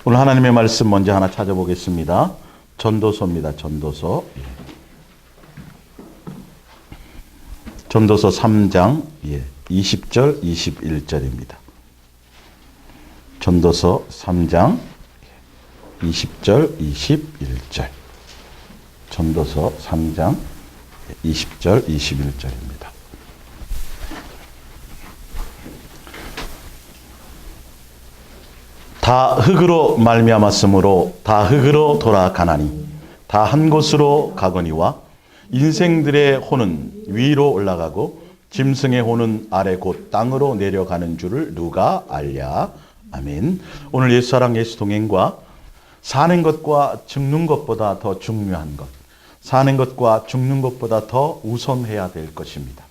오늘 하나님의 말씀 먼저 하나 찾아보겠습니다. 전도서입니다. 전도서. 전도서 3장 20절 21절입니다. 전도서 3장 20절 21절. 전도서 3장 20절 21절입니다. 다 흙으로 말미암았으므로 다 흙으로 돌아가나니 다 한 곳으로 가거니와 인생들의 혼은 위로 올라가고 짐승의 혼은 아래 곧 땅으로 내려가는 줄을 누가 알랴. 아멘. 오늘 예수사랑 예수 동행과 사는 것과 죽는 것보다 더 중요한 것, 사는 것과 죽는 것보다 더 우선해야 될 것입니다.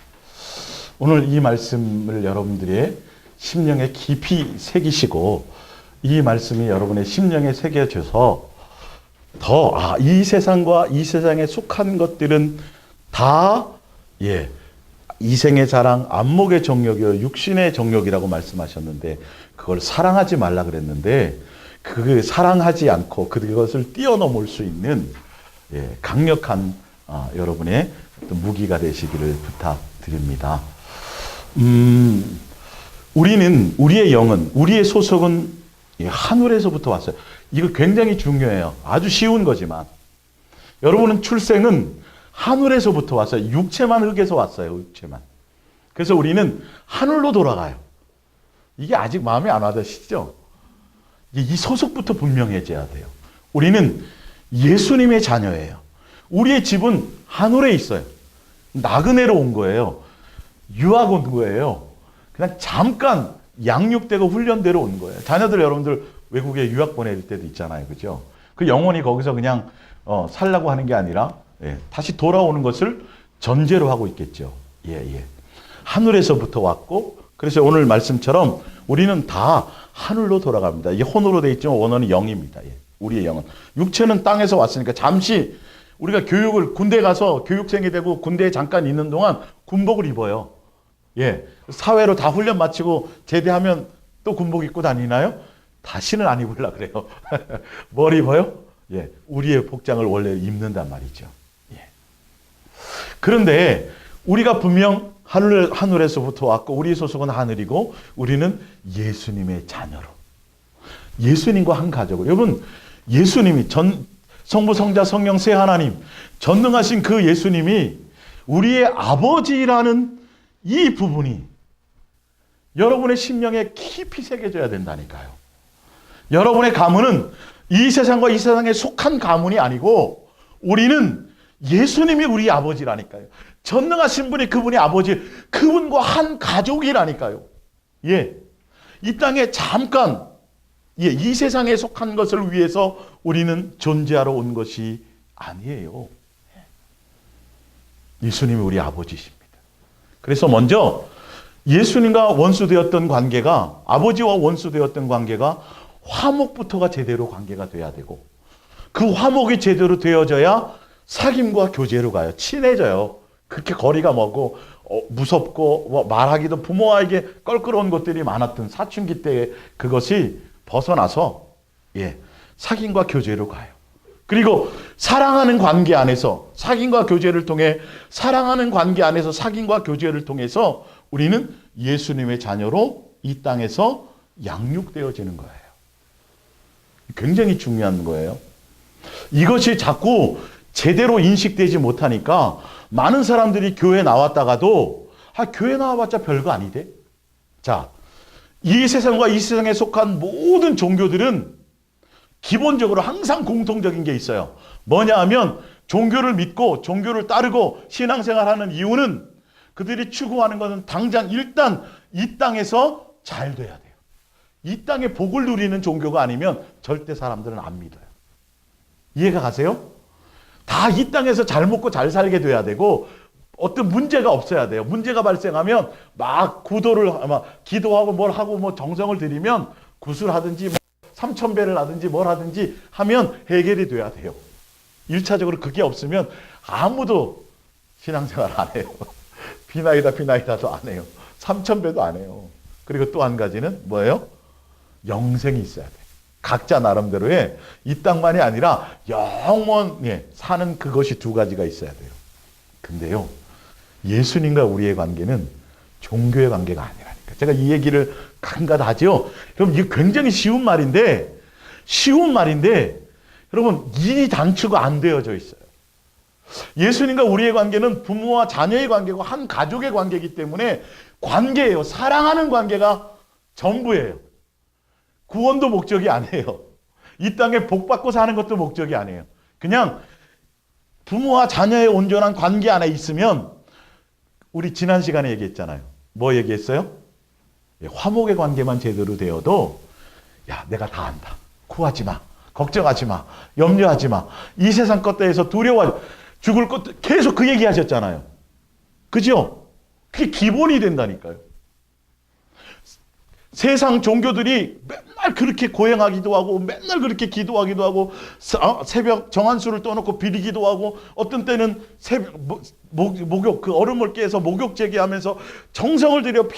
오늘 이 말씀을 여러분들의 심령에 깊이 새기시고 이 말씀이 여러분의 심령에 새겨져서 더 이 세상과 이 세상에 속한 것들은 다 이생의 자랑, 안목의 정욕이요 육신의 정욕이라고 말씀하셨는데 그걸 사랑하지 말라 그랬는데 그 사랑하지 않고 그것을 뛰어넘을 수 있는 강력한 여러분의 무기가 되시기를 부탁드립니다. 우리는 우리의 영은 우리의 소속은 하늘에서부터 왔어요. 이거 굉장히 중요해요. 아주 쉬운 거지만 여러분은 출생은 하늘에서부터 왔어요. 육체만 흙에서 왔어요. 육체만. 그래서 우리는 하늘로 돌아가요. 이게 아직 마음에 안 와닿으시죠? 이 소속부터 분명해져야 돼요. 우리는 예수님의 자녀예요. 우리의 집은 하늘에 있어요. 나그네로 온 거예요. 유학 온 거예요. 그냥 잠깐 양육되고 훈련대로 온 거예요. 자녀들 여러분들 외국에 유학 보낼 때도 있잖아요. 그죠? 그 영원히 거기서 그냥 살라고 하는 게 아니라 다시 돌아오는 것을 전제로 하고 있겠죠. 하늘에서부터 왔고 그래서 오늘 말씀처럼 우리는 다 하늘로 돌아갑니다. 이게 혼으로 되어 있지만 원어는 영입니다. 우리의 영은. 육체는 땅에서 왔으니까 잠시 우리가 군대 가서 교육생이 되고 군대에 잠깐 있는 동안 군복을 입어요. 사회로 다 훈련 마치고 제대하면 또 군복 입고 다니나요? 다시는 안 입으려고 그래요. 뭘 입어요? 우리의 복장을 원래 입는단 말이죠. 그런데 우리가 분명 하늘에서부터 왔고 우리 소속은 하늘이고 우리는 예수님의 자녀로 예수님과 한 가족으로 여러분 예수님이 성부 성자 성령 세 하나님 전능하신 그 예수님이 우리의 아버지라는 이 부분이 여러분의 심령에 깊이 새겨져야 된다니까요. 여러분의 가문은 이 세상과 이 세상에 속한 가문이 아니고 우리는 예수님이 우리 아버지라니까요. 전능하신 분이 그분이 아버지, 그분과 한 가족이라니까요. 이 땅에 잠깐 이 세상에 속한 것을 위해서 우리는 존재하러 온 것이 아니에요. 예수님이 우리 아버지십니다. 그래서 먼저 예수님과 원수되었던 관계가 아버지와 원수되었던 관계가 화목부터가 제대로 관계가 돼야 되고 그 화목이 제대로 되어져야 사귐과 교제로 가요. 친해져요. 그렇게 거리가 멀고 무섭고 말하기도 부모에게 껄끄러운 것들이 많았던 사춘기 때의 그것이 벗어나서 사귐과 교제로 가요. 그리고 사랑하는 관계 안에서 사귐과 교제를 통해 사랑하는 관계 안에서 사귐과 교제를 통해서 우리는 예수님의 자녀로 이 땅에서 양육되어지는 거예요. 굉장히 중요한 거예요. 이것이 자꾸 제대로 인식되지 못하니까 많은 사람들이 교회 나왔다가도 교회 나와봤자 별거 아니대. 자, 이 세상과 이 세상에 속한 모든 종교들은 기본적으로 항상 공통적인 게 있어요. 뭐냐 하면 종교를 믿고 종교를 따르고 신앙생활하는 이유는 그들이 추구하는 것은 당장 일단 이 땅에서 잘 돼야 돼요. 이 땅에 복을 누리는 종교가 아니면 절대 사람들은 안 믿어요. 이해가 가세요? 다 이 땅에서 잘 먹고 잘 살게 돼야 되고 어떤 문제가 없어야 돼요. 문제가 발생하면 막 기도하고 뭘 하고 정성을 들이면 구슬하든지 3000배를 하든지 뭘 하든지 하면 해결이 돼야 돼요. 1차적으로 그게 없으면 아무도 신앙생활 안 해요. 비나이다도 안 해요. 3000배도 안 해요. 그리고 또 한 가지는 뭐예요? 영생이 있어야 돼. 각자 나름대로의 이 땅만이 아니라 영원히 사는 그것이 두 가지가 있어야 돼요. 근데요, 예수님과 우리의 관계는 종교의 관계가 아니라니까. 제가 이 얘기를 가끔가다 하죠. 여러분, 이게 굉장히 쉬운 말인데 여러분, 이 단추가 안 되어져 있어요. 예수님과 우리의 관계는 부모와 자녀의 관계고 한 가족의 관계이기 때문에 관계예요. 사랑하는 관계가 전부예요. 구원도 목적이 아니에요. 이 땅에 복 받고 사는 것도 목적이 아니에요. 그냥 부모와 자녀의 온전한 관계 안에 있으면, 우리 지난 시간에 얘기했잖아요. 뭐 얘기했어요? 화목의 관계만 제대로 되어도, 야, 내가 다 안다. 구하지 마. 걱정하지 마. 염려하지 마. 이 세상 것 대해서 두려워 죽을 것도 계속 그 얘기 하셨잖아요. 그죠? 그게 기본이 된다니까요. 세상 종교들이 맨날 그렇게 고행하기도 하고 맨날 그렇게 기도하기도 하고 새벽 정한수를 떠놓고 비리기도 하고 어떤 때는 새벽 목욕 그 얼음을 깨서 목욕 제기하면서 정성을 들여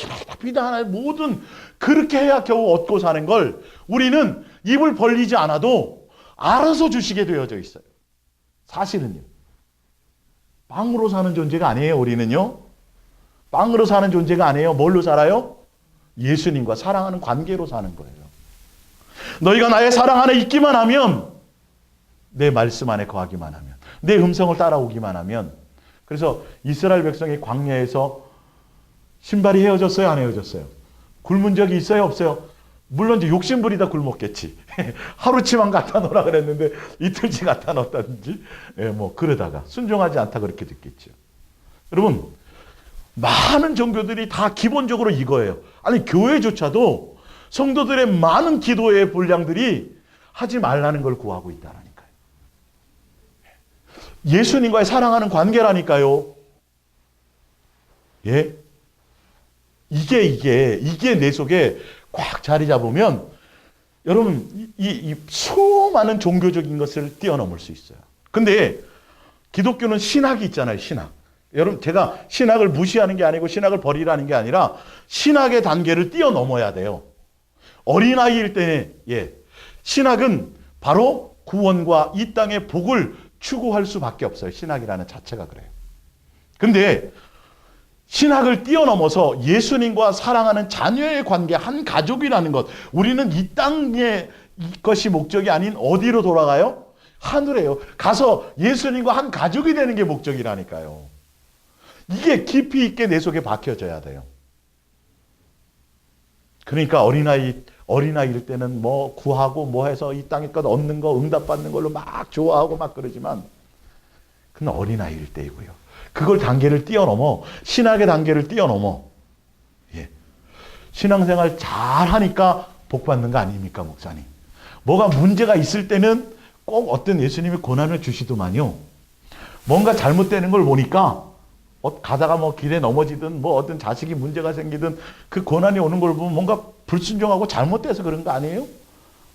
비단하는 모든 그렇게 해야 겨우 얻고 사는 걸 우리는 입을 벌리지 않아도 알아서 주시게 되어져 있어요. 사실은요. 빵으로 사는 존재가 아니에요. 우리는요. 빵으로 사는 존재가 아니에요. 뭘로 살아요? 예수님과 사랑하는 관계로 사는 거예요. 너희가 나의 사랑 안에 있기만 하면, 내 말씀 안에 거하기만 하면, 내 음성을 따라오기만 하면. 그래서 이스라엘 백성이 광야에서 신발이 헤어졌어요? 안 헤어졌어요? 굶은 적이 있어요? 없어요? 물론 이제 욕심부리다 굶었겠지. 하루치만 갖다 놓으라 그랬는데 이틀치 갖다 놓았다든지, 뭐 그러다가 순종하지 않다 그렇게 됐겠죠. 여러분, 많은 종교들이 다 기본적으로 이거예요. 아니, 교회조차도 성도들의 많은 기도의 분량들이 하지 말라는 걸 구하고 있다라니까요. 예수님과의 사랑하는 관계라니까요. 예? 이게 내 속에 꽉 자리 잡으면 여러분, 이 수많은 종교적인 것을 뛰어넘을 수 있어요. 근데 기독교는 신학이 있잖아요, 신학. 여러분, 제가 신학을 무시하는 게 아니고 신학을 버리라는 게 아니라 신학의 단계를 뛰어넘어야 돼요. 어린아이일 때, 신학은 바로 구원과 이 땅의 복을 추구할 수밖에 없어요. 신학이라는 자체가 그래요. 근데 신학을 뛰어넘어서 예수님과 사랑하는 자녀의 관계, 한 가족이라는 것, 우리는 이 땅의 것이 목적이 아닌 어디로 돌아가요? 하늘에요. 가서 예수님과 한 가족이 되는 게 목적이라니까요. 이게 깊이 있게 내 속에 박혀져야 돼요. 그러니까 어린아이일 때는 뭐 구하고 뭐 해서 이 땅의 것 얻는 거, 응답받는 걸로 막 좋아하고 막 그러지만, 그건 어린아이일 때이고요. 그걸 단계를 뛰어넘어, 신학의 단계를 뛰어넘어. 신앙생활 잘 하니까 복 받는 거 아닙니까, 목사님? 뭐가 문제가 있을 때는 꼭 어떤 예수님이 고난을 주시더만요. 뭔가 잘못되는 걸 보니까 가다가 뭐 길에 넘어지든 뭐 어떤 자식이 문제가 생기든 그 고난이 오는 걸 보면 뭔가 불순종하고 잘못돼서 그런 거 아니에요?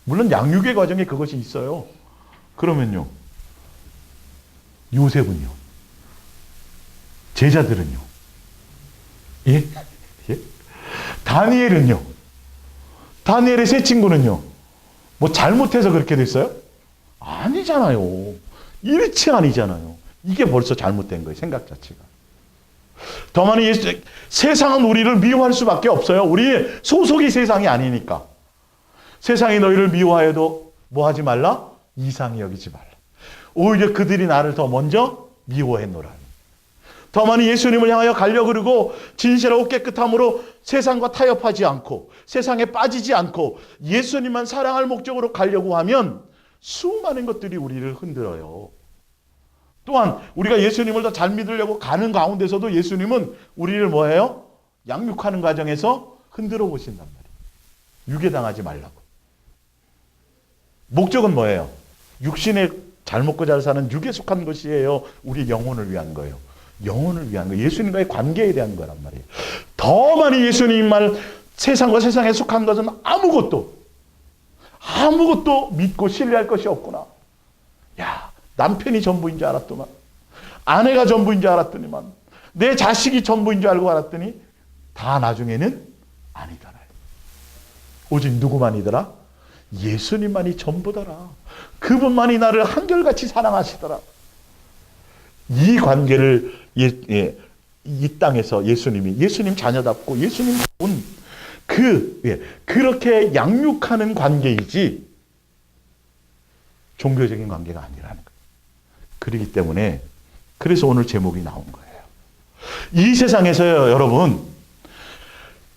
물론 양육의 과정에 그것이 있어요. 그러면요, 요셉은요, 제자들은요, 예? 다니엘은요, 다니엘의 세 친구는요, 뭐 잘못해서 그렇게 됐어요? 아니잖아요. 일치 아니잖아요. 이게 벌써 잘못된 거예요, 생각 자체가. 더 많이 세상은 우리를 미워할 수밖에 없어요. 우리의 소속이 세상이 아니니까. 세상이 너희를 미워하여도 뭐 하지 말라? 이상히 여기지 말라. 오히려 그들이 나를 더 먼저 미워했노라. 더 많이 예수님을 향하여 가려 그러고 진실하고 깨끗함으로 세상과 타협하지 않고 세상에 빠지지 않고 예수님만 사랑할 목적으로 가려고 하면 수많은 것들이 우리를 흔들어요. 또한 우리가 예수님을 더 잘 믿으려고 가는 가운데서도 예수님은 우리를 뭐해요? 양육하는 과정에서 흔들어 보신단 말이에요. 유괴당하지 말라고. 목적은 뭐예요? 육신에 잘 먹고 잘 사는 육에 속한 것이에요? 우리 영혼을 위한 거예요. 영혼을 위한 거예요. 예수님과의 관계에 대한 거란 말이에요. 더 많이 예수님 말, 세상과 세상에 속한 것은 아무것도 믿고 신뢰할 것이 없구나. 야, 남편이 전부인 줄 알았더만, 아내가 전부인 줄 알았더니만, 내 자식이 전부인 줄 알고 알았더니 다 나중에는 아니더라. 오직 누구만이더라? 예수님만이 전부더라. 그분만이 나를 한결같이 사랑하시더라. 이 관계를 이 땅에서 예수님 자녀답고 예수님다운 그렇게 양육하는 관계이지 종교적인 관계가 아니라는 거예요. 그렇기 때문에 그래서 오늘 제목이 나온 거예요. 이 세상에서요, 여러분,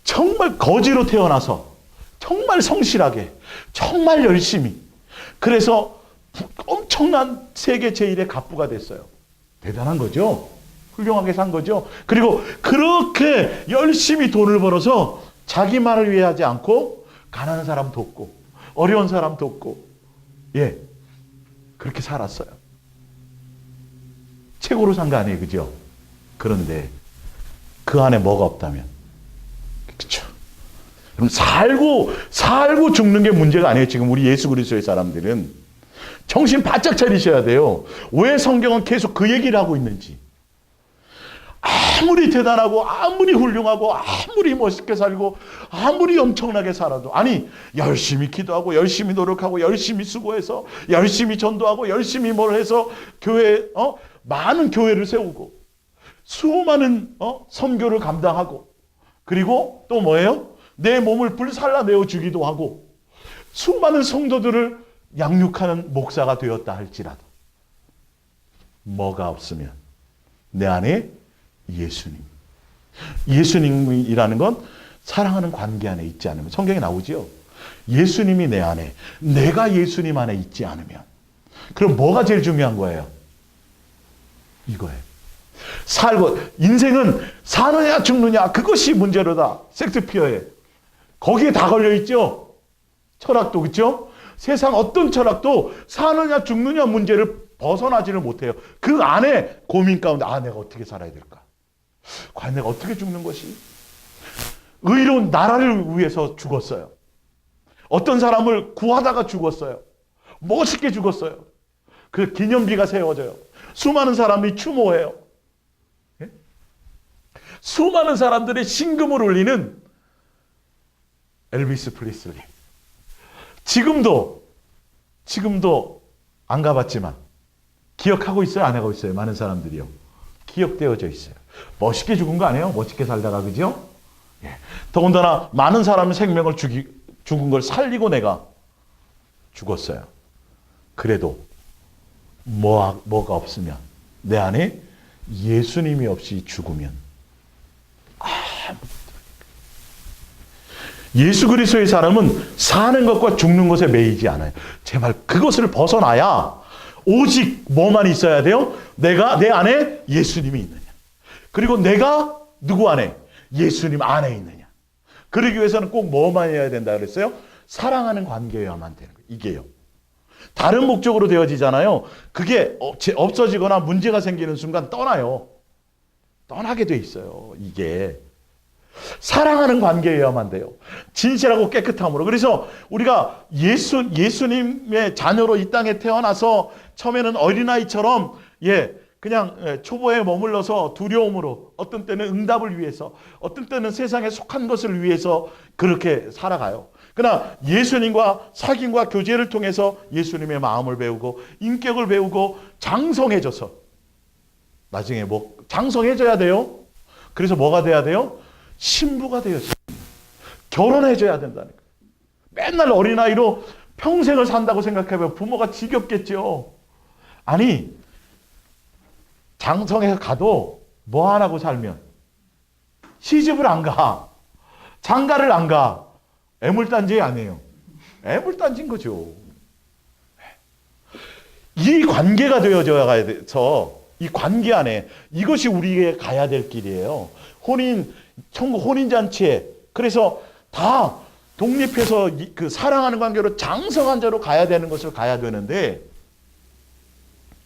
정말 거지로 태어나서 정말 성실하게, 정말 열심히, 그래서 엄청난 세계 제1의 갑부가 됐어요. 대단한 거죠. 훌륭하게 산 거죠. 그리고 그렇게 열심히 돈을 벌어서 자기만을 위해 하지 않고 가난한 사람 돕고 어려운 사람 돕고 그렇게 살았어요. 최고로 산 거 아니에요, 그죠? 그런데 그 안에 뭐가 없다면, 그렇죠? 그럼 살고 죽는 게 문제가 아니에요. 지금 우리 예수 그리스도의 사람들은 정신 바짝 차리셔야 돼요. 왜 성경은 계속 그 얘기를 하고 있는지. 아무리 대단하고 아무리 훌륭하고 아무리 멋있게 살고 아무리 엄청나게 살아도, 아니 열심히 기도하고 열심히 노력하고 열심히 수고해서 열심히 전도하고 열심히 뭘 해서 교회 많은 교회를 세우고 수많은 선교를 감당하고, 그리고 또 뭐예요? 내 몸을 불살라내어 주기도 하고 수많은 성도들을 양육하는 목사가 되었다 할지라도 뭐가 없으면 내 안에 예수님이라는 건 사랑하는 관계 안에 있지 않으면, 성경에 나오죠. 예수님이 내 안에, 내가 예수님 안에 있지 않으면, 그럼 뭐가 제일 중요한 거예요? 이거예요. 인생은 사느냐 죽느냐, 그것이 문제로다. 섹스피어에 거기에 다 걸려있죠. 철학도, 그렇죠? 세상 어떤 철학도 사느냐 죽느냐 문제를 벗어나지를 못해요. 그 안에 고민 가운데, 내가 어떻게 살아야 될까? 과연 내가 어떻게 죽는 것이? 의로운 나라를 위해서 죽었어요. 어떤 사람을 구하다가 죽었어요. 멋있게 죽었어요. 그 기념비가 세워져요. 수많은 사람이 추모해요. 수많은 사람들의 신금을 울리는 엘비스 프리슬리. 지금도 안 가봤지만 기억하고 있어요? 안 하고 있어요? 많은 사람들이요. 기억되어져 있어요. 멋있게 죽은 거 아니에요? 멋있게 살다가, 그죠? 더군다나 많은 사람의 생명을 죽은 걸 살리고 내가 죽었어요. 그래도 뭐가 없으면, 내 안에 예수님이 없이 죽으면 예수 그리스도의 사람은 사는 것과 죽는 것에 매이지 않아요. 제발 그것을 벗어나야 오직 뭐만 있어야 돼요? 내가 내 안에 예수님이 있느냐. 그리고 내가 누구 안에? 예수님 안에 있느냐. 그러기 위해서는 꼭 뭐만 해야 된다 그랬어요? 사랑하는 관계여야만 되는 거예요. 이게요. 다른 목적으로 되어지잖아요. 그게 없어지거나 문제가 생기는 순간 떠나요. 떠나게 돼 있어요. 이게. 사랑하는 관계여야만 돼요. 진실하고 깨끗함으로. 그래서 우리가 예수님의 자녀로 이 땅에 태어나서 처음에는 어린아이처럼 그냥 초보에 머물러서 두려움으로, 어떤 때는 응답을 위해서, 어떤 때는 세상에 속한 것을 위해서 그렇게 살아가요. 그러나 예수님과 사귐과 교제를 통해서 예수님의 마음을 배우고 인격을 배우고 장성해져서 나중에 장성해져야 돼요. 그래서 뭐가 돼야 돼요? 신부가 되어서 결혼해줘야 된다는 거예요. 맨날 어린아이로 평생을 산다고 생각하면 부모가 지겹겠죠. 아니, 장성해서 가도 뭐 안 하고 살면 시집을 안 가, 장가를 안 가. 애물단지 아니에요. 애물단지인 거죠. 이 관계가 되어져야 돼서 이 관계 안에 이것이 우리의 가야 될 길이에요. 천국 혼인잔치에, 그래서 다 독립해서 그 사랑하는 관계로 장성한 자로 가야 되는 것을 가야 되는데,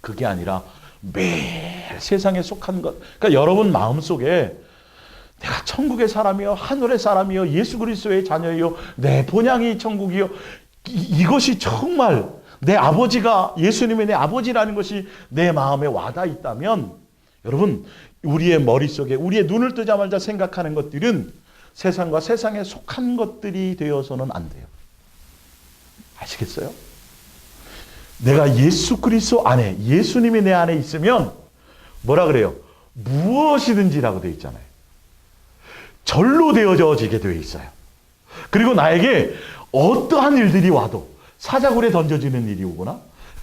그게 아니라 매일 세상에 속한 것. 그러니까 여러분 마음속에 내가 천국의 사람이요, 하늘의 사람이요, 예수 그리스도의 자녀이요, 내 본향이 천국이요, 이것이 정말 내 아버지가, 예수님이 내 아버지라는 것이 내 마음에 와닿아 있다면, 여러분 우리의 머릿속에, 우리의 눈을 뜨자마자 생각하는 것들은 세상과 세상에 속한 것들이 되어서는 안 돼요. 아시겠어요? 내가 예수 그리스도 안에, 예수님이 내 안에 있으면 뭐라 그래요? 무엇이든지라고 되어 있잖아요. 절로 되어지게 되어 있어요. 그리고 나에게 어떠한 일들이 와도, 사자굴에 던져지는 일이 오거나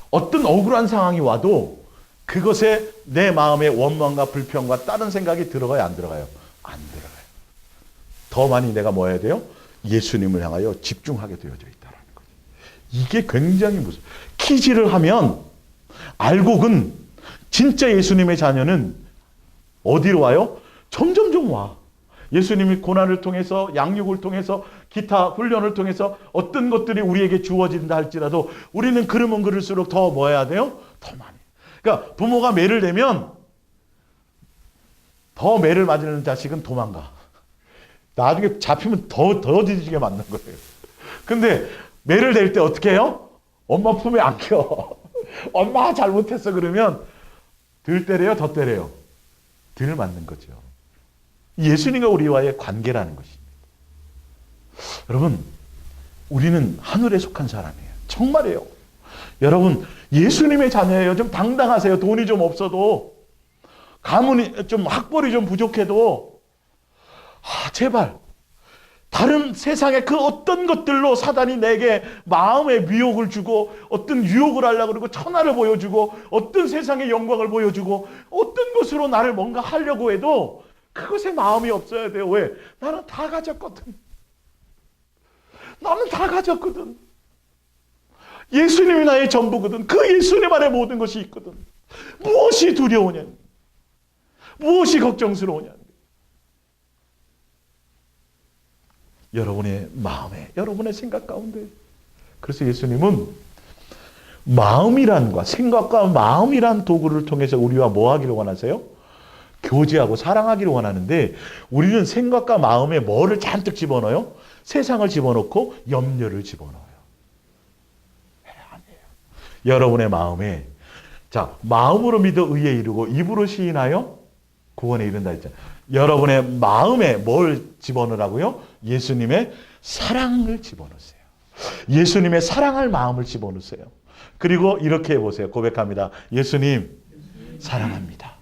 어떤 억울한 상황이 와도 그것에 내 마음의 원망과 불평과 다른 생각이 들어가요, 안 들어가요? 안 들어가요. 더 많이 내가 뭐 해야 돼요? 예수님을 향하여 집중하게 되어져 있다는 거죠. 이게 굉장히 무서워요. 키지를 하면 알곡은, 진짜 예수님의 자녀는 어디로 와요? 점점점 와. 예수님이 고난을 통해서, 양육을 통해서, 기타 훈련을 통해서 어떤 것들이 우리에게 주어진다 할지라도 우리는 그러면 그럴수록 더 뭐 해야 돼요? 더 많이. 그러니까 부모가 매를 대면 더 매를 맞는 자식은 도망가. 나중에 잡히면 더 뒤지게 맞는 거예요. 근데 매를 댈 때 어떻게 해요? 엄마 품에 안겨. 엄마 잘못했어 그러면 덜 때려요, 더 때려요? 덜 맞는 거죠. 예수님과 우리와의 관계라는 것입니다. 여러분, 우리는 하늘에 속한 사람이에요. 정말이에요. 여러분, 예수님의 자녀예요. 좀 당당하세요. 돈이 좀 없어도, 가문이 좀, 학벌이 좀 부족해도, 제발 다른 세상의 그 어떤 것들로 사단이 내게 마음의 미혹을 주고 어떤 유혹을 하려고 그러고 천하를 보여주고 어떤 세상의 영광을 보여주고 어떤 것으로 나를 뭔가 하려고 해도 그것에 마음이 없어야 돼요. 왜? 나는 다 가졌거든. 나는 다 가졌거든. 예수님이 나의 전부거든. 그 예수님 안에 모든 것이 있거든. 무엇이 두려우냐? 무엇이 걱정스러우냐? 여러분의 마음에, 여러분의 생각 가운데. 그래서 예수님은 마음이란과 생각과 마음이란 도구를 통해서 우리와 뭐 하기를 원하세요? 교제하고 사랑하기를 원하는데 우리는 생각과 마음에 뭐를 잔뜩 집어넣어요? 세상을 집어넣고 염려를 집어넣어요. 아니에요. 여러분의 마음에, 자, 마음으로 믿어 의에 이르고 입으로 시인하여 구원에 이른다 했잖아요. 여러분의 마음에 뭘 집어넣으라고요? 예수님의 사랑을 집어넣으세요. 예수님의 사랑할 마음을 집어넣으세요. 그리고 이렇게 해보세요. 고백합니다. 예수님, 사랑합니다.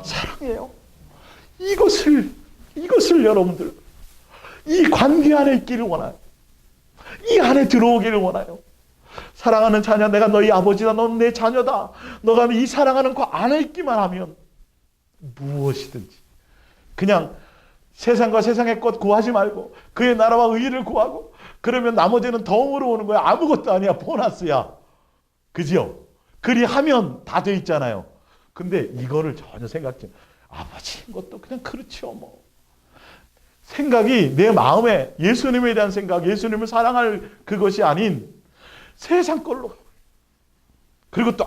사랑해요. 이것을 여러분들, 이 관계 안에 있기를 원해요. 이 안에 들어오기를 원해요. 사랑하는 자녀, 내가 너희 아버지다. 넌 내 자녀다. 너가 이 사랑하는 그 안에 있기만 하면 무엇이든지, 그냥 세상과 세상의 것 구하지 말고 그의 나라와 의의를 구하고, 그러면 나머지는 덤으로 오는 거야. 아무것도 아니야. 보너스야. 그죠? 그리하면 다 돼 있잖아요. 근데 이거를 전혀 생각지, 아버지인 것도 그냥 그렇죠 뭐. 생각이 내 마음에 예수님에 대한 생각, 예수님을 사랑할 그것이 아닌 세상 걸로. 그리고 또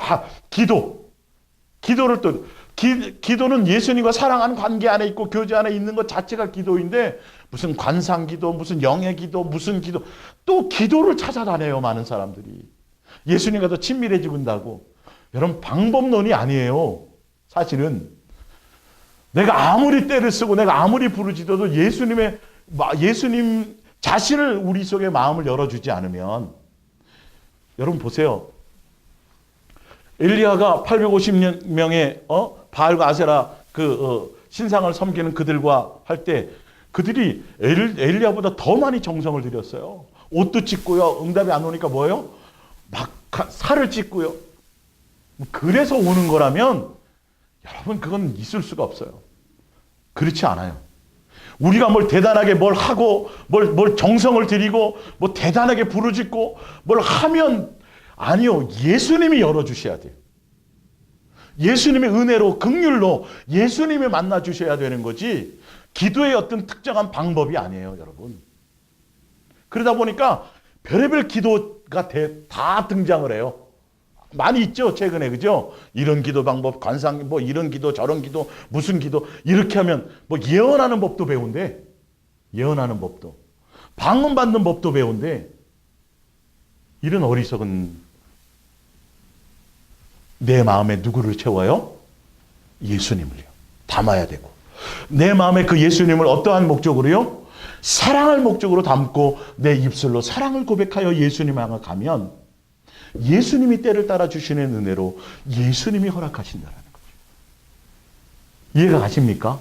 기도를 또, 기도는 예수님과 사랑하는 관계 안에 있고 교제 안에 있는 것 자체가 기도인데, 무슨 관상기도, 무슨 영예기도, 무슨 기도, 또 기도를 찾아다녀요. 많은 사람들이 예수님과 더 친밀해지는다고. 여러분, 방법론이 아니에요. 사실은 내가 아무리 때를 쓰고 내가 아무리 부르짖어도 예수님 자신을 우리 속에 마음을 열어주지 않으면, 여러분 보세요. 엘리야가 850명의 바알과 아세라 신상을 섬기는 그들과 할 때 그들이 엘리야보다 더 많이 정성을 들였어요. 옷도 찢고요. 응답이 안 오니까 뭐예요? 막 살을 찢고요. 그래서 오는 거라면 여러분, 그건 있을 수가 없어요. 그렇지 않아요. 우리가 뭘 대단하게 뭘 하고 뭘 정성을 들이고 뭐 대단하게 부르짖고 뭘 하면, 아니요. 예수님이 열어주셔야 돼요. 예수님의 은혜로, 긍휼로 예수님이 만나주셔야 되는 거지, 기도의 어떤 특정한 방법이 아니에요, 여러분. 그러다 보니까 별의별 기도가 다 등장을 해요. 많이 있죠, 최근에. 그죠? 이런 기도 방법, 관상, 뭐 이런 기도, 저런 기도, 무슨 기도, 이렇게 하면 뭐 예언하는 법도 배운대. 예언하는 법도. 방언 받는 법도 배운대. 이런 어리석은, 내 마음에 누구를 채워요? 예수님을요. 담아야 되고. 내 마음에 그 예수님을 어떠한 목적으로요? 사랑을 목적으로 담고 내 입술로 사랑을 고백하여 예수님 향해 가면 예수님이 때를 따라 주시는 은혜로 예수님이 허락하신다는 거죠. 이해가 가십니까?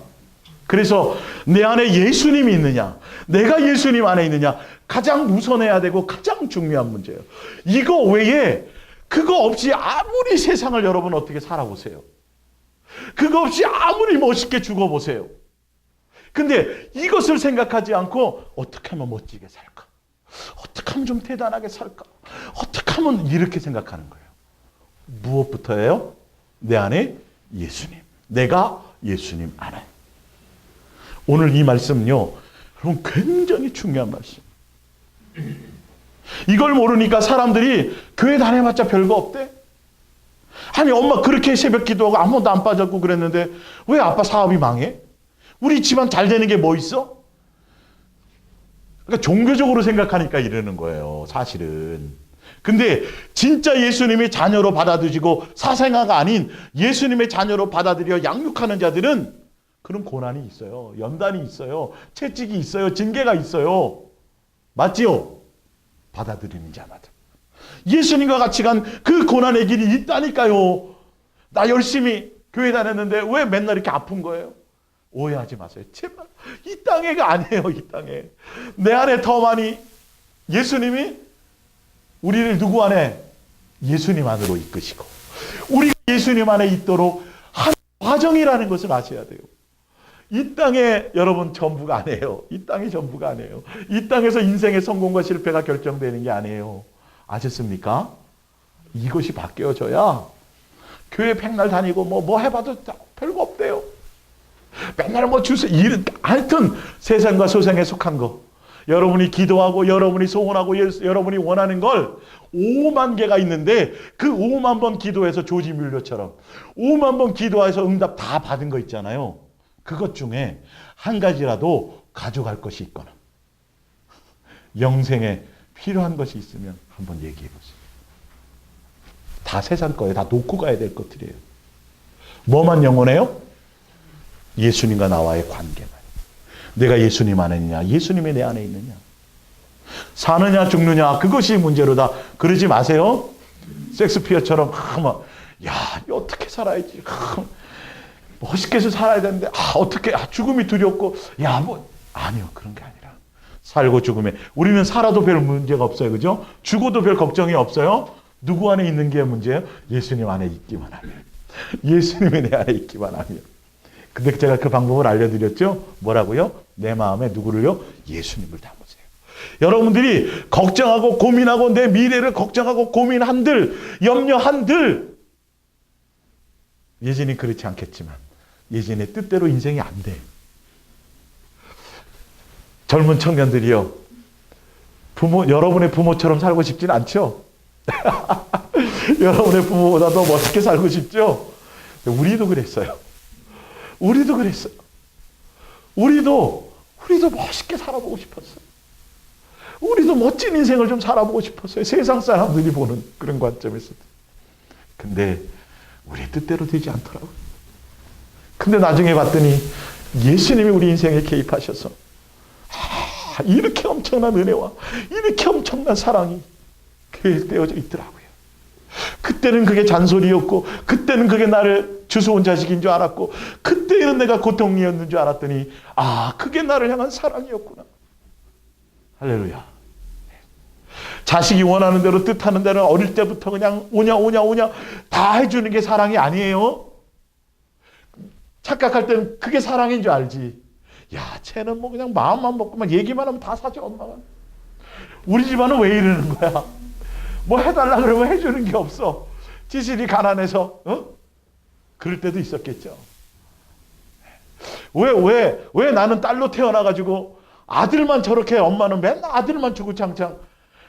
그래서 내 안에 예수님이 있느냐, 내가 예수님 안에 있느냐, 가장 우선해야 되고 가장 중요한 문제예요. 이거 외에 그거 없이 아무리 세상을 여러분 어떻게 살아보세요. 그거 없이 아무리 멋있게 죽어보세요. 근데 이것을 생각하지 않고 어떻게 하면 멋지게 살까? 어떻게 하면 좀 대단하게 살까? 어떻게 하면 이렇게 생각하는 거예요. 무엇부터예요? 내 안에 예수님. 내가 예수님 안에. 오늘 이 말씀은요, 여러분 굉장히 중요한 말씀. 이걸 모르니까 사람들이 교회 다녀봤자 별거 없대? 아니 엄마 그렇게 새벽 기도하고 아무것도 안 빠졌고 그랬는데 왜 아빠 사업이 망해? 우리 집안 잘 되는 게 뭐 있어? 그러니까 종교적으로 생각하니까 이러는 거예요, 사실은. 근데 진짜 예수님의 자녀로 받아들이고 사생아가 아닌 예수님의 자녀로 받아들여 양육하는 자들은 그런 고난이 있어요. 연단이 있어요. 채찍이 있어요. 징계가 있어요. 맞지요? 받아들이는 자마다. 예수님과 같이 간 그 고난의 길이 있다니까요. 나 열심히 교회 다녔는데 왜 맨날 이렇게 아픈 거예요? 오해하지 마세요. 제발. 이 땅에가 아니에요. 이 땅에. 내 안에 더 많이 예수님이 우리를 누구 안에? 예수님 안으로 이끄시고 우리가 예수님 안에 있도록 한 과정이라는 것을 아셔야 돼요. 이 땅에 여러분 전부가 아니에요. 이 땅이 전부가 아니에요. 이 땅에서 인생의 성공과 실패가 결정되는 게 아니에요. 아셨습니까? 이것이 바뀌어져야 교회 백날 다니고 뭐 해봐도 별거 없대요. 맨날 뭐 주세요. 하여튼 세상과 소생에 속한 거. 여러분이 기도하고 여러분이 소원하고 여러분이 원하는 걸 5만 개가 있는데 그 5만 번 기도해서 조지 뮬러처럼 5만 번 기도해서 응답 다 받은 거 있잖아요. 그것 중에 한 가지라도 가져갈 것이 있거나 영생에 필요한 것이 있으면 한번 얘기해 보세요. 다 세상 거예요. 다 놓고 가야 될 것들이에요. 뭐만 영원해요? 예수님과 나와의 관계만. 내가 예수님 안에 있느냐, 예수님이 내 안에 있느냐. 사느냐 죽느냐 그것이 문제로다. 그러지 마세요. 섹스피어처럼 야 어떻게 살아야지. 멋있게 해서 살아야 되는데 어떻게 죽음이 두렵고 아니요. 그런 게 아니라 살고 죽음에 우리는 살아도 별 문제가 없어요. 그죠? 죽어도 별 걱정이 없어요. 누구 안에 있는 게 문제예요? 예수님 안에 있기만 하면. 예수님이 내 안에 있기만 하면. 근데 제가 그 방법을 알려드렸죠? 뭐라고요? 내 마음에 누구를요? 예수님을 담으세요. 여러분들이 걱정하고 고민하고 내 미래를 걱정하고 고민한들 염려한들 예전이 그렇지 않겠지만 예전의 뜻대로 인생이 안 돼. 젊은 청년들이요. 여러분의 부모처럼 살고 싶진 않죠? 여러분의 부모보다 더 멋있게 살고 싶죠? 우리도 그랬어요. 우리도 그랬어요. 우리도 멋있게 살아보고 싶었어요. 우리도 멋진 인생을 좀 살아보고 싶었어요. 세상 사람들이 보는 그런 관점에서. 근데 우리 뜻대로 되지 않더라고요. 근데 나중에 봤더니 예수님이 우리 인생에 개입하셔서 이렇게 엄청난 은혜와 이렇게 엄청난 사랑이 계획되어져 있더라고요. 그때는 그게 잔소리였고 그때는 그게 나를 주워온 자식인 줄 알았고 그때는 내가 고통이었는 줄 알았더니 그게 나를 향한 사랑이었구나. 할렐루야. 자식이 원하는 대로 뜻하는 대로 어릴 때부터 그냥 오냐 다 해주는 게 사랑이 아니에요. 착각할 때는 그게 사랑인 줄 알지. 쟤는 뭐 그냥 마음만 먹고만 얘기만 하면 다 사줘 엄마가. 우리 집안은 왜 이러는 거야? 뭐 해달라 그러면 해주는 게 없어. 지질이 가난해서 그럴 때도 있었겠죠. 왜 나는 딸로 태어나가지고 아들만 저렇게 엄마는 맨날 아들만 주구장창.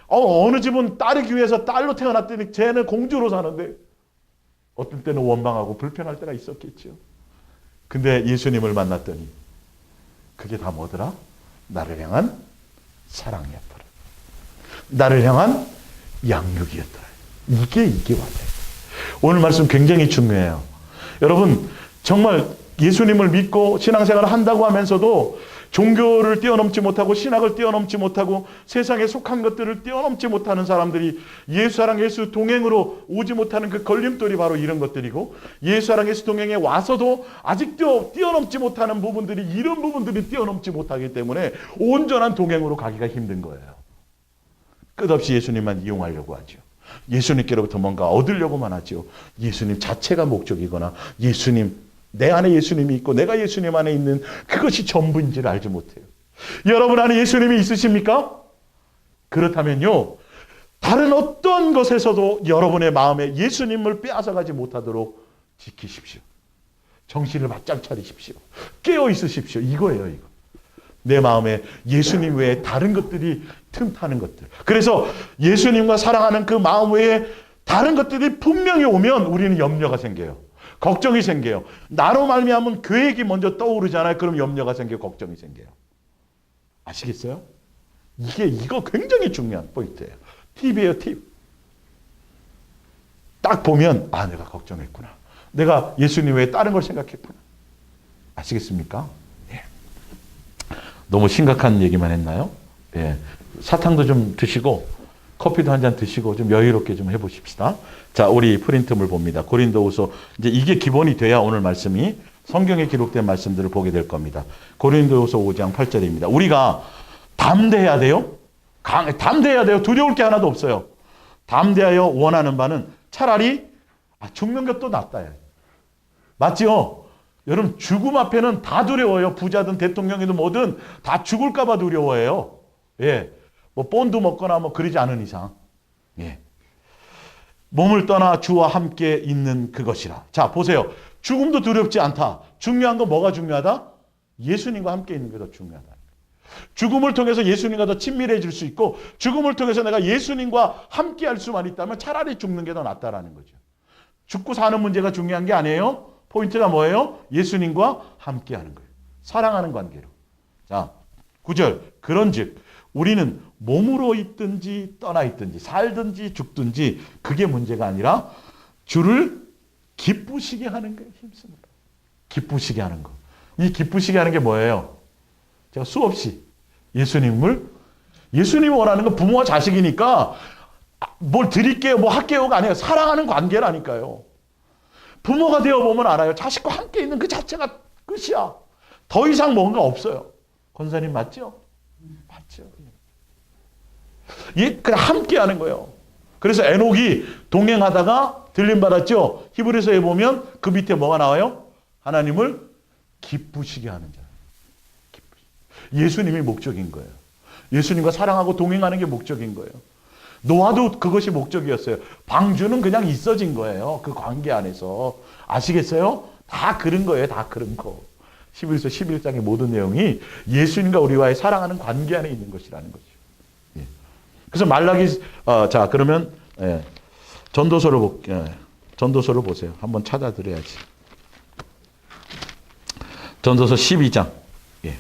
어느 집은 딸이기 위해서 딸로 태어났더니 쟤는 공주로 사는데 어떤 때는 원망하고 불편할 때가 있었겠죠. 근데 예수님을 만났더니 그게 다 뭐더라? 나를 향한 사랑이었더라. 나를 향한 양육이었더라. 이게 완전. 오늘 말씀 굉장히 중요해요. 여러분 정말 예수님을 믿고 신앙생활을 한다고 하면서도 종교를 뛰어넘지 못하고 신학을 뛰어넘지 못하고 세상에 속한 것들을 뛰어넘지 못하는 사람들이 예수랑 예수 동행으로 오지 못하는 그 걸림돌이 바로 이런 것들이고, 예수랑 예수 동행에 와서도 아직도 뛰어넘지 못하는 부분들이 이런 부분들이 뛰어넘지 못하기 때문에 온전한 동행으로 가기가 힘든 거예요. 끝없이 예수님만 이용하려고 하죠. 예수님께로부터 뭔가 얻으려고만 하죠. 예수님 자체가 목적이거나 예수님, 내 안에 예수님이 있고 내가 예수님 안에 있는 그것이 전부인지를 알지 못해요. 여러분 안에 예수님이 있으십니까? 그렇다면요, 다른 어떤 것에서도 여러분의 마음에 예수님을 빼앗아가지 못하도록 지키십시오. 정신을 바짝 차리십시오. 깨어 있으십시오. 이거예요, 이거. 내 마음에 예수님 외에 다른 것들이 틈타는 것들. 그래서 예수님과 사랑하는 그 마음 외에 다른 것들이 분명히 오면 우리는 염려가 생겨요. 걱정이 생겨요. 나로 말미암은 계획이 먼저 떠오르잖아요. 그럼 염려가 생겨요. 걱정이 생겨요. 아시겠어요? 이거 굉장히 중요한 포인트예요. 팁이에요, 팁. 딱 보면 내가 걱정했구나. 내가 예수님 외에 다른 걸 생각했구나. 아시겠습니까? 예. 너무 심각한 얘기만 했나요? 예. 사탕도 좀 드시고 커피도 한 잔 드시고 좀 여유롭게 좀 해보십시다. 자, 우리 프린트물 봅니다. 고린도후서, 이제 이게 기본이 돼야 오늘 말씀이 성경에 기록된 말씀들을 보게 될 겁니다. 고린도후서 5장 8절입니다. 우리가 담대해야 돼요. 담대해야 돼요. 두려울 게 하나도 없어요. 담대하여 원하는 바는 차라리 죽는 것도 낫다. 맞지요? 여러분, 죽음 앞에는 다 두려워요. 부자든 대통령이든 뭐든 다 죽을까 봐 두려워해요. 예. 뭐 본드 먹거나 뭐 그러지 않은 이상. 예. 몸을 떠나 주와 함께 있는 그것이라. 자, 보세요. 죽음도 두렵지 않다. 중요한 건 뭐가 중요하다? 예수님과 함께 있는 게 더 중요하다. 죽음을 통해서 예수님과 더 친밀해질 수 있고, 죽음을 통해서 내가 예수님과 함께 할 수만 있다면 차라리 죽는 게 더 낫다라는 거죠. 죽고 사는 문제가 중요한 게 아니에요. 포인트가 뭐예요? 예수님과 함께 하는 거예요. 사랑하는 관계로. 자, 9절. 그런즉 우리는 몸으로 있든지 떠나 있든지 살든지 죽든지 그게 문제가 아니라 주를 기쁘시게 하는 게 힘씁니다. 기쁘시게 하는 거. 이 기쁘시게 하는 게 뭐예요? 제가 수없이 예수님을 원하는 건 부모와 자식이니까 뭘 드릴게요, 뭐 할게요가 아니에요. 사랑하는 관계라니까요. 부모가 되어보면 알아요. 자식과 함께 있는 그 자체가 끝이야. 더 이상 뭔가 없어요. 권사님 맞죠? 맞죠. 그냥 함께 하는 거예요. 그래서 에녹이 동행하다가 들림받았죠. 히브리서에 보면 그 밑에 뭐가 나와요? 하나님을 기쁘시게 하는 자. 예수님이 목적인 거예요. 예수님과 사랑하고 동행하는 게 목적인 거예요. 노아도 그것이 목적이었어요. 방주는 그냥 있어진 거예요. 그 관계 안에서. 아시겠어요? 다 그런 거예요. 다 그런 거. 11서 11장의 모든 내용이 예수님과 우리와의 사랑하는 관계 안에 있는 것이라는 거죠. 예. 그래서 말라기, 자, 그러면, 예. 전도서를 보세요. 한번 찾아드려야지. 전도서 12장. 예.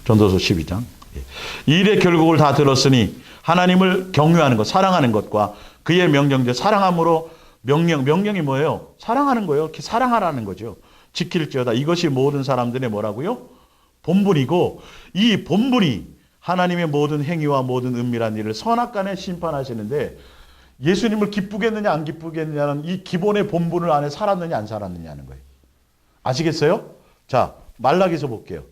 전도서 12장. 예. 일의 결국을 다 들었으니 하나님을 경외하는 것, 사랑하는 것과 그의 명령들, 사랑함으로 명령이 뭐예요? 사랑하는 거예요. 이렇게 사랑하라는 거죠. 지킬지어다. 이것이 모든 사람들의 뭐라고요? 본분이고, 이 본분이 하나님의 모든 행위와 모든 은밀한 일을 선악간에 심판하시는데, 예수님을 기쁘겠느냐 안 기쁘겠느냐는 이 기본의 본분을 안에 살았느냐 안 살았느냐는 거예요. 아시겠어요? 자, 말라기서 볼게요.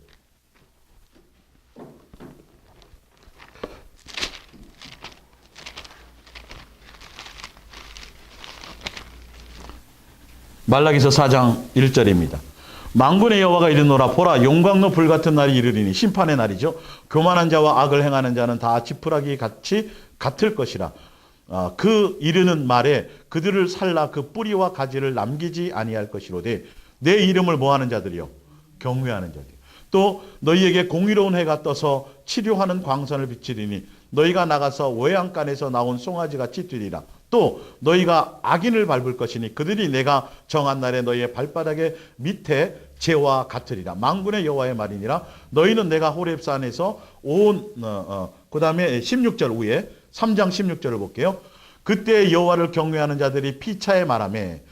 말라기서 4장 1절입니다. 만군의 여호와가 이르노라. 보라, 용광로 불같은 날이 이르리니, 심판의 날이죠. 교만한 자와 악을 행하는 자는 다 지푸라기 같이 같을 것이라. 그 이르는 말에 그들을 살라 그 뿌리와 가지를 남기지 아니할 것이로되, 내 이름을 뭐하는 자들이요? 경외하는 자들. 또 너희에게 공의로운 해가 떠서 치료하는 광선을 비치리니, 너희가 나가서 외양간에서 나온 송아지같이 뛰리라. 또 너희가 악인을 밟을 것이니 그들이 내가 정한 날에 너희의 발바닥의 밑에 재와 같으리라. 만군의 여호와의 말이니라. 너희는 내가 호렙산에서 그 다음에 16절 위에 3장 16절을 볼게요. 그때 여호와를 경외하는 자들이 피차에 말하매,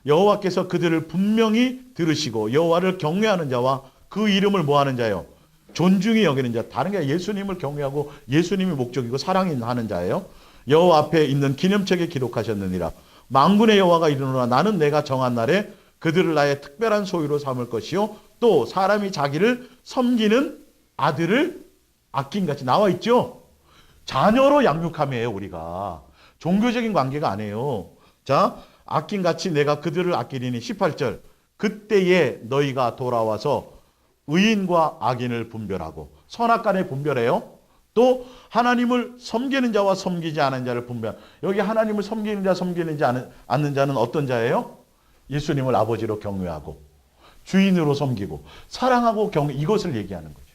여호와께서 그들을 분명히 들으시고 여호와를 경외하는 자와 그 이름을 뭐하는 자요? 존중히 여기는 자. 다른 게 아니라 예수님을 경외하고 예수님이 목적이고 사랑이 하는 자예요. 여호와 앞에 있는 기념책에 기록하셨느니라. 만군의 여호와가 이르노라. 나는 내가 정한 날에 그들을 나의 특별한 소유로 삼을 것이요 또 사람이 자기를 섬기는 아들을 아낀같이 나와 있죠. 자녀로 양육함이에요. 우리가 종교적인 관계가 아니에요. 자, 아낀같이 내가 그들을 아끼리니 18절 그때에 너희가 돌아와서 의인과 악인을 분별하고 선악간에 분별해요. 또 하나님을 섬기는 자와 섬기지 않은 자를 분별. 여기 하나님을 섬기는 자 섬기지 않는 자는 어떤 자예요? 예수님을 아버지로 경외하고 주인으로 섬기고 사랑하고 경외, 이것을 얘기하는 거죠.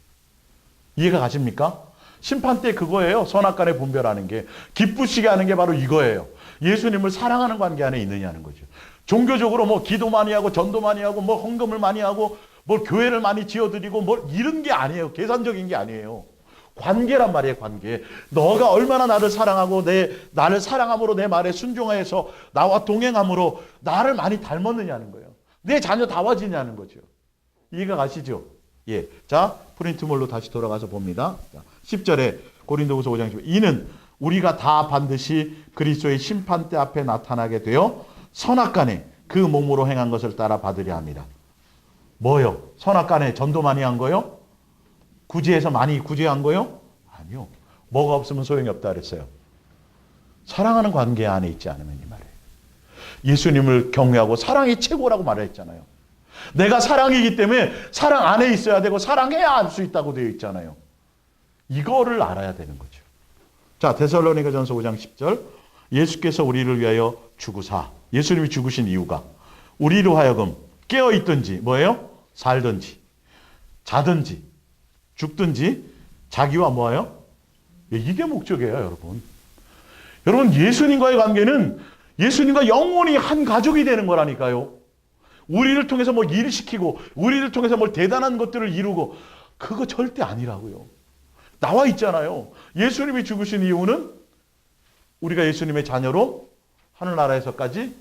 이해가 가십니까? 심판 때 그거예요. 선악간에 분별하는 게. 기쁘시게 하는 게 바로 이거예요. 예수님을 사랑하는 관계 안에 있느냐는 거죠. 종교적으로 뭐 기도 많이 하고 전도 많이 하고 뭐 헌금을 많이 하고 뭐 교회를 많이 지어드리고 뭐 이런 게 아니에요. 계산적인 게 아니에요. 관계란 말이에요. 관계. 너가 얼마나 나를 사랑하고 나를 사랑함으로 내 말에 순종해서 나와 동행함으로 나를 많이 닮았느냐는 거예요. 내 자녀 다워지냐는 거죠. 이해가 가시죠? 예. 자, 프린트몰로 다시 돌아가서 봅니다. 10절에 고린도후서 5장 10절. 이는 우리가 다 반드시 그리스도의 심판대 앞에 나타나게 되어 선악간에 그 몸으로 행한 것을 따라 받으려 합니다. 뭐요? 선악간에 전도 많이 한 거요? 구제해서 많이 구제한 거요? 아니요. 뭐가 없으면 소용이 없다 그랬어요. 사랑하는 관계 안에 있지 않으면 이 말이에요. 예수님을 경외하고 사랑이 최고라고 말했잖아요. 내가 사랑이기 때문에 사랑 안에 있어야 되고 사랑해야 알 수 있다고 되어 있잖아요. 이거를 알아야 되는 거죠. 자, 데살로니가전서 5장 10절. 예수께서 우리를 위하여 죽으사. 예수님이 죽으신 이유가 우리로 하여금 깨어 있든지 뭐예요? 살든지 자든지 죽든지 자기와 뭐예요? 이게 목적이에요, 여러분. 여러분, 예수님과의 관계는 예수님과 영원히 한 가족이 되는 거라니까요. 우리를 통해서 뭐 일을 시키고 우리를 통해서 뭘 대단한 것들을 이루고 그거 절대 아니라고요. 나와 있잖아요. 예수님이 죽으신 이유는 우리가 예수님의 자녀로 하늘나라에서까지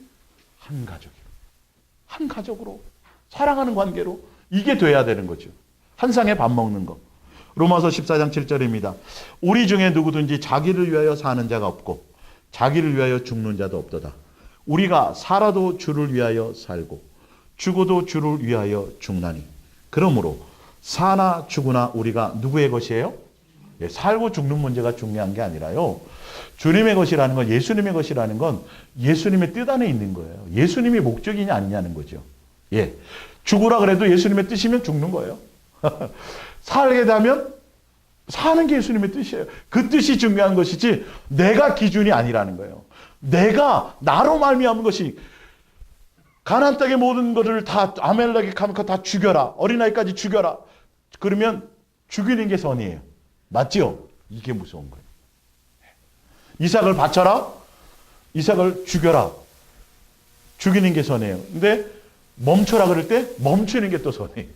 한 가족으로 사랑하는 관계로 이게 돼야 되는 거죠. 한 상에 밥 먹는 거. 로마서 14장 7절입니다. 우리 중에 누구든지 자기를 위하여 사는 자가 없고 자기를 위하여 죽는 자도 없도다. 우리가 살아도 주를 위하여 살고 죽어도 주를 위하여 죽나니. 그러므로 사나 죽으나 우리가 누구의 것이에요? 예, 살고 죽는 문제가 중요한 게 아니라요. 주님의 것이라는 건, 예수님의 것이라는 건 예수님의 뜻 안에 있는 거예요. 예수님이 목적이냐 아니냐는 거죠. 예, 죽으라 그래도 예수님의 뜻이면 죽는 거예요. 살게 되면 사는 게 예수님의 뜻이에요. 그 뜻이 중요한 것이지 내가 기준이 아니라는 거예요. 내가 나로 말미암은 것이 가나안 땅의 모든 것을 다 아멜렉에 가면 다 죽여라. 어린아이까지 죽여라. 그러면 죽이는 게 선이에요. 맞지요? 이게 무서운 거예요. 이삭을 바쳐라. 이삭을 죽여라. 죽이는 게 선이에요. 근데 멈춰라 그럴 때 멈추는 게 또 선이에요.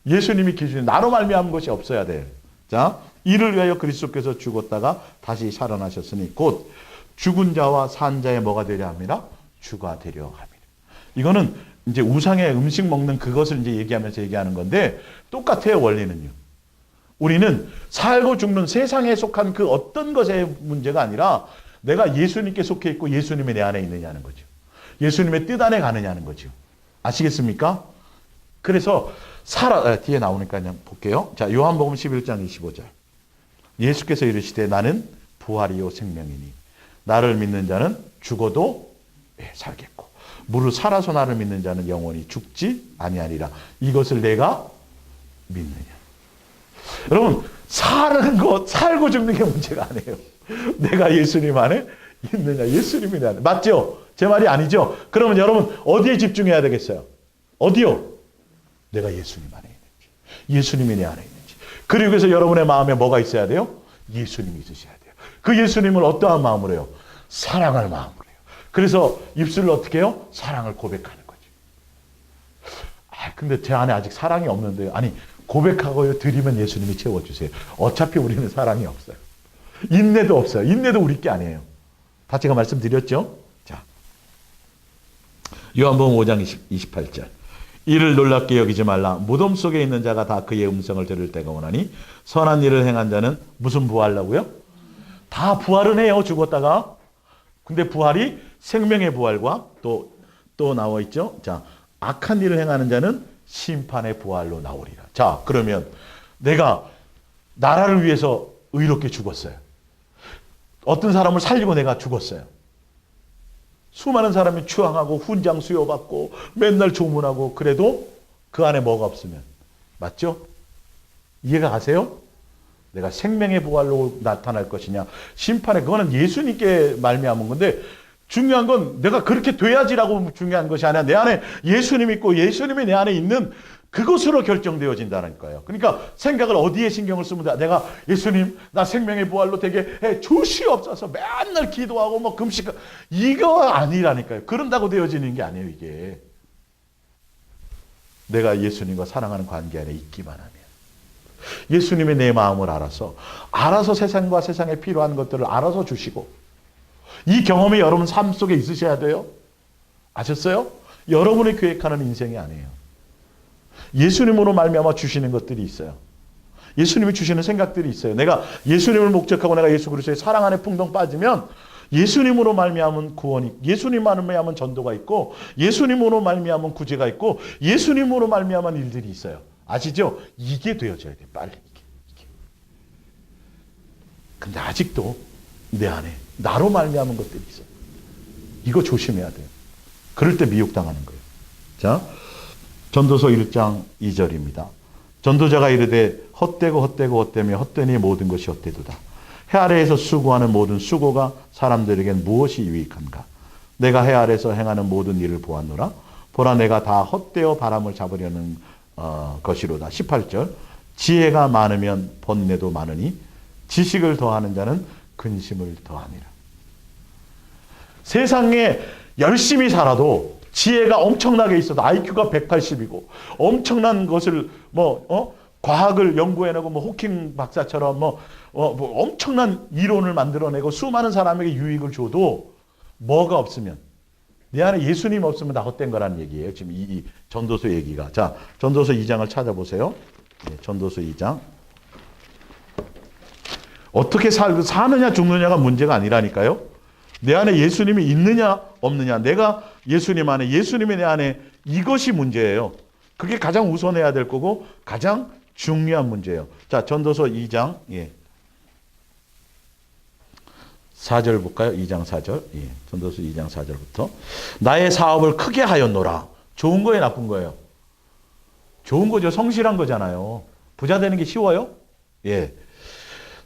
예수님이 기준이 나로 말미암은 것이 없어야 돼요. 자, 이를 위하여 그리스도께서 죽었다가 다시 살아나셨으니 곧 죽은 자와 산 자의 뭐가 되려 합니다? 주가 되려 합니다. 이거는 이제 우상의 음식 먹는 그것을 이제 얘기하면서 얘기하는 건데 똑같아요, 원리는요. 우리는 살고 죽는 세상에 속한 그 어떤 것의 문제가 아니라 내가 예수님께 속해 있고 예수님이 내 안에 있느냐는 거죠. 예수님의 뜻 안에 가느냐는 거죠. 아시겠습니까? 그래서 뒤에 나오니까 그냥 볼게요. 자, 요한복음 11장 25절. 예수께서 이르시되 나는 부활이요 생명이니 나를 믿는 자는 죽어도 살겠고 무릇 살아서 나를 믿는 자는 영원히 죽지 아니하리라. 이것을 내가 믿느냐. 여러분, 사는 것, 살고 죽는 게 문제가 아니에요. 내가 예수님 안에 있느냐, 예수님이 내 안에. 맞죠? 제 말이 아니죠? 그러면 여러분, 어디에 집중해야 되겠어요? 어디요? 내가 예수님 안에 있는지, 예수님이 내 안에 있는지. 그리고 그래서 여러분의 마음에 뭐가 있어야 돼요? 예수님이 있으셔야 돼요. 그 예수님을 어떠한 마음으로 해요? 사랑할 마음으로 해요. 그래서 입술을 어떻게 해요? 사랑을 고백하는 거죠. 근데 제 안에 아직 사랑이 없는데요. 아니, 고백하고 드리면 예수님이 채워주세요. 어차피 우리는 사랑이 없어요. 인내도 없어요. 인내도 우리 게 아니에요. 다 제가 말씀드렸죠? 자, 요한복음 5장 28절. 이를 놀랍게 여기지 말라. 무덤 속에 있는 자가 다 그의 음성을 들을 때가 오나니 선한 일을 행한 자는 무슨 부활라고요? 다 부활은 해요. 죽었다가. 근데 부활이 생명의 부활과 또 나와 있죠. 자, 악한 일을 행하는 자는 심판의 부활로 나오리라. 자, 그러면 내가 나라를 위해서 의롭게 죽었어요. 어떤 사람을 살리고 내가 죽었어요. 수많은 사람이 추앙하고 훈장 수여받고 맨날 조문하고 그래도 그 안에 뭐가 없으면 맞죠? 이해가 가세요? 내가 생명의 부활로 나타날 것이냐 심판에 그거는 예수님께 말미암은 건데 중요한 건 내가 그렇게 돼야지라고 중요한 것이 아니라 내 안에 예수님 있고 예수님이 내 안에 있는 그것으로 결정되어진다는 거예요. 그러니까 생각을 어디에 신경을 쓰면 돼? 내가 예수님 나 생명의 부활로 되게 해 주시옵소서 맨날 기도하고 뭐 금식 이거 아니라니까요. 그런다고 되어지는 게 아니에요. 이게 내가 예수님과 사랑하는 관계 안에 있기만 하면 예수님이 내 마음을 알아서 세상과 세상에 필요한 것들을 알아서 주시고 이 경험이 여러분 삶 속에 있으셔야 돼요. 아셨어요? 여러분이 계획하는 인생이 아니에요. 예수님으로 말미암아 주시는 것들이 있어요. 예수님이 주시는 생각들이 있어요. 내가 예수님을 목적하고 내가 예수 그리스도의 사랑 안에 풍덩 빠지면 예수님으로 말미암은 구원이, 예수님만으로 말미암은 전도가 있고 예수님으로 말미암은 구제가 있고 예수님으로 말미암은 일들이 있어요. 아시죠? 이게 되어져야 돼. 빨리 이게. 근데 아직도 내 안에 나로 말미암은 것들이 있어요. 이거 조심해야 돼요. 그럴 때 미혹당하는 거예요. 자, 전도서 1장 2절입니다. 전도자가 이르되 헛되며 헛되니 모든 것이 헛되도다. 해 아래에서 수고하는 모든 수고가 사람들에겐 무엇이 유익한가? 내가 해 아래에서 행하는 모든 일을 보았노라. 보라 내가 다 헛되어 바람을 잡으려는 것이로다. 18절. 지혜가 많으면 번뇌도 많으니 지식을 더하는 자는 근심을 더하니라. 세상에 열심히 살아도 지혜가 엄청나게 있어도 IQ가 180이고 엄청난 것을 과학을 연구해내고 호킹 박사처럼 엄청난 이론을 만들어내고 수많은 사람에게 유익을 줘도 뭐가 없으면 내 안에 예수님 없으면 다 헛된 거라는 얘기예요. 지금 이 전도서 얘기가. 자, 전도서 2장을 찾아보세요. 네, 전도서 2장. 어떻게 사느냐 죽느냐가 문제가 아니라니까요. 내 안에 예수님이 있느냐 없느냐, 내가 예수님 안에, 예수님이 내 안에, 이것이 문제예요. 그게 가장 우선해야 될 거고 가장 중요한 문제예요. 자, 전도서 2장 4절 볼까요? 2장 4절. 예, 전도서 2장 4절부터. 나의 사업을 크게 하였노라. 좋은 거예요, 나쁜 거예요? 좋은 거죠. 성실한 거잖아요. 부자 되는 게 쉬워요? 예.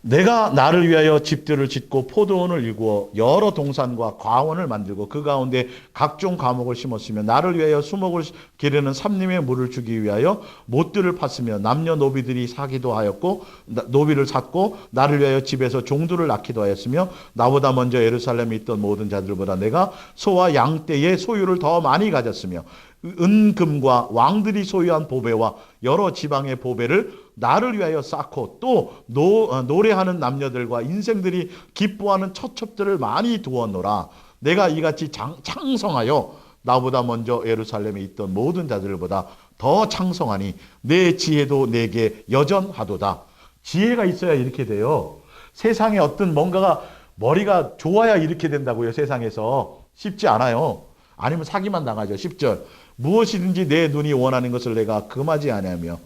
내가 나를 위하여 집들을 짓고 포도원을 일구어 여러 동산과 과원을 만들고 그 가운데 각종 과목을 심었으며 나를 위하여 수목을 기르는 삼림의 물을 주기 위하여 못들을 팠으며 남녀 노비들이 사기도 하였고 노비를 샀고 나를 위하여 집에서 종들을 낳기도 하였으며 나보다 먼저 예루살렘에 있던 모든 자들보다 내가 소와 양떼의 소유를 더 많이 가졌으며 은금과 왕들이 소유한 보배와 여러 지방의 보배를 나를 위하여 쌓고 또 노래하는 남녀들과 인생들이 기뻐하는 처첩들을 많이 두었노라. 내가 이같이 창성하여 나보다 먼저 예루살렘에 있던 모든 자들보다 더 창성하니 내 지혜도 내게 여전하도다. 지혜가 있어야 이렇게 돼요. 세상에 어떤 뭔가가 머리가 좋아야 이렇게 된다고요. 세상에서 쉽지 않아요. 아니면 사기만 당하죠. 10절. 무엇이든지 내 눈이 원하는 것을 내가 금하지 아니하며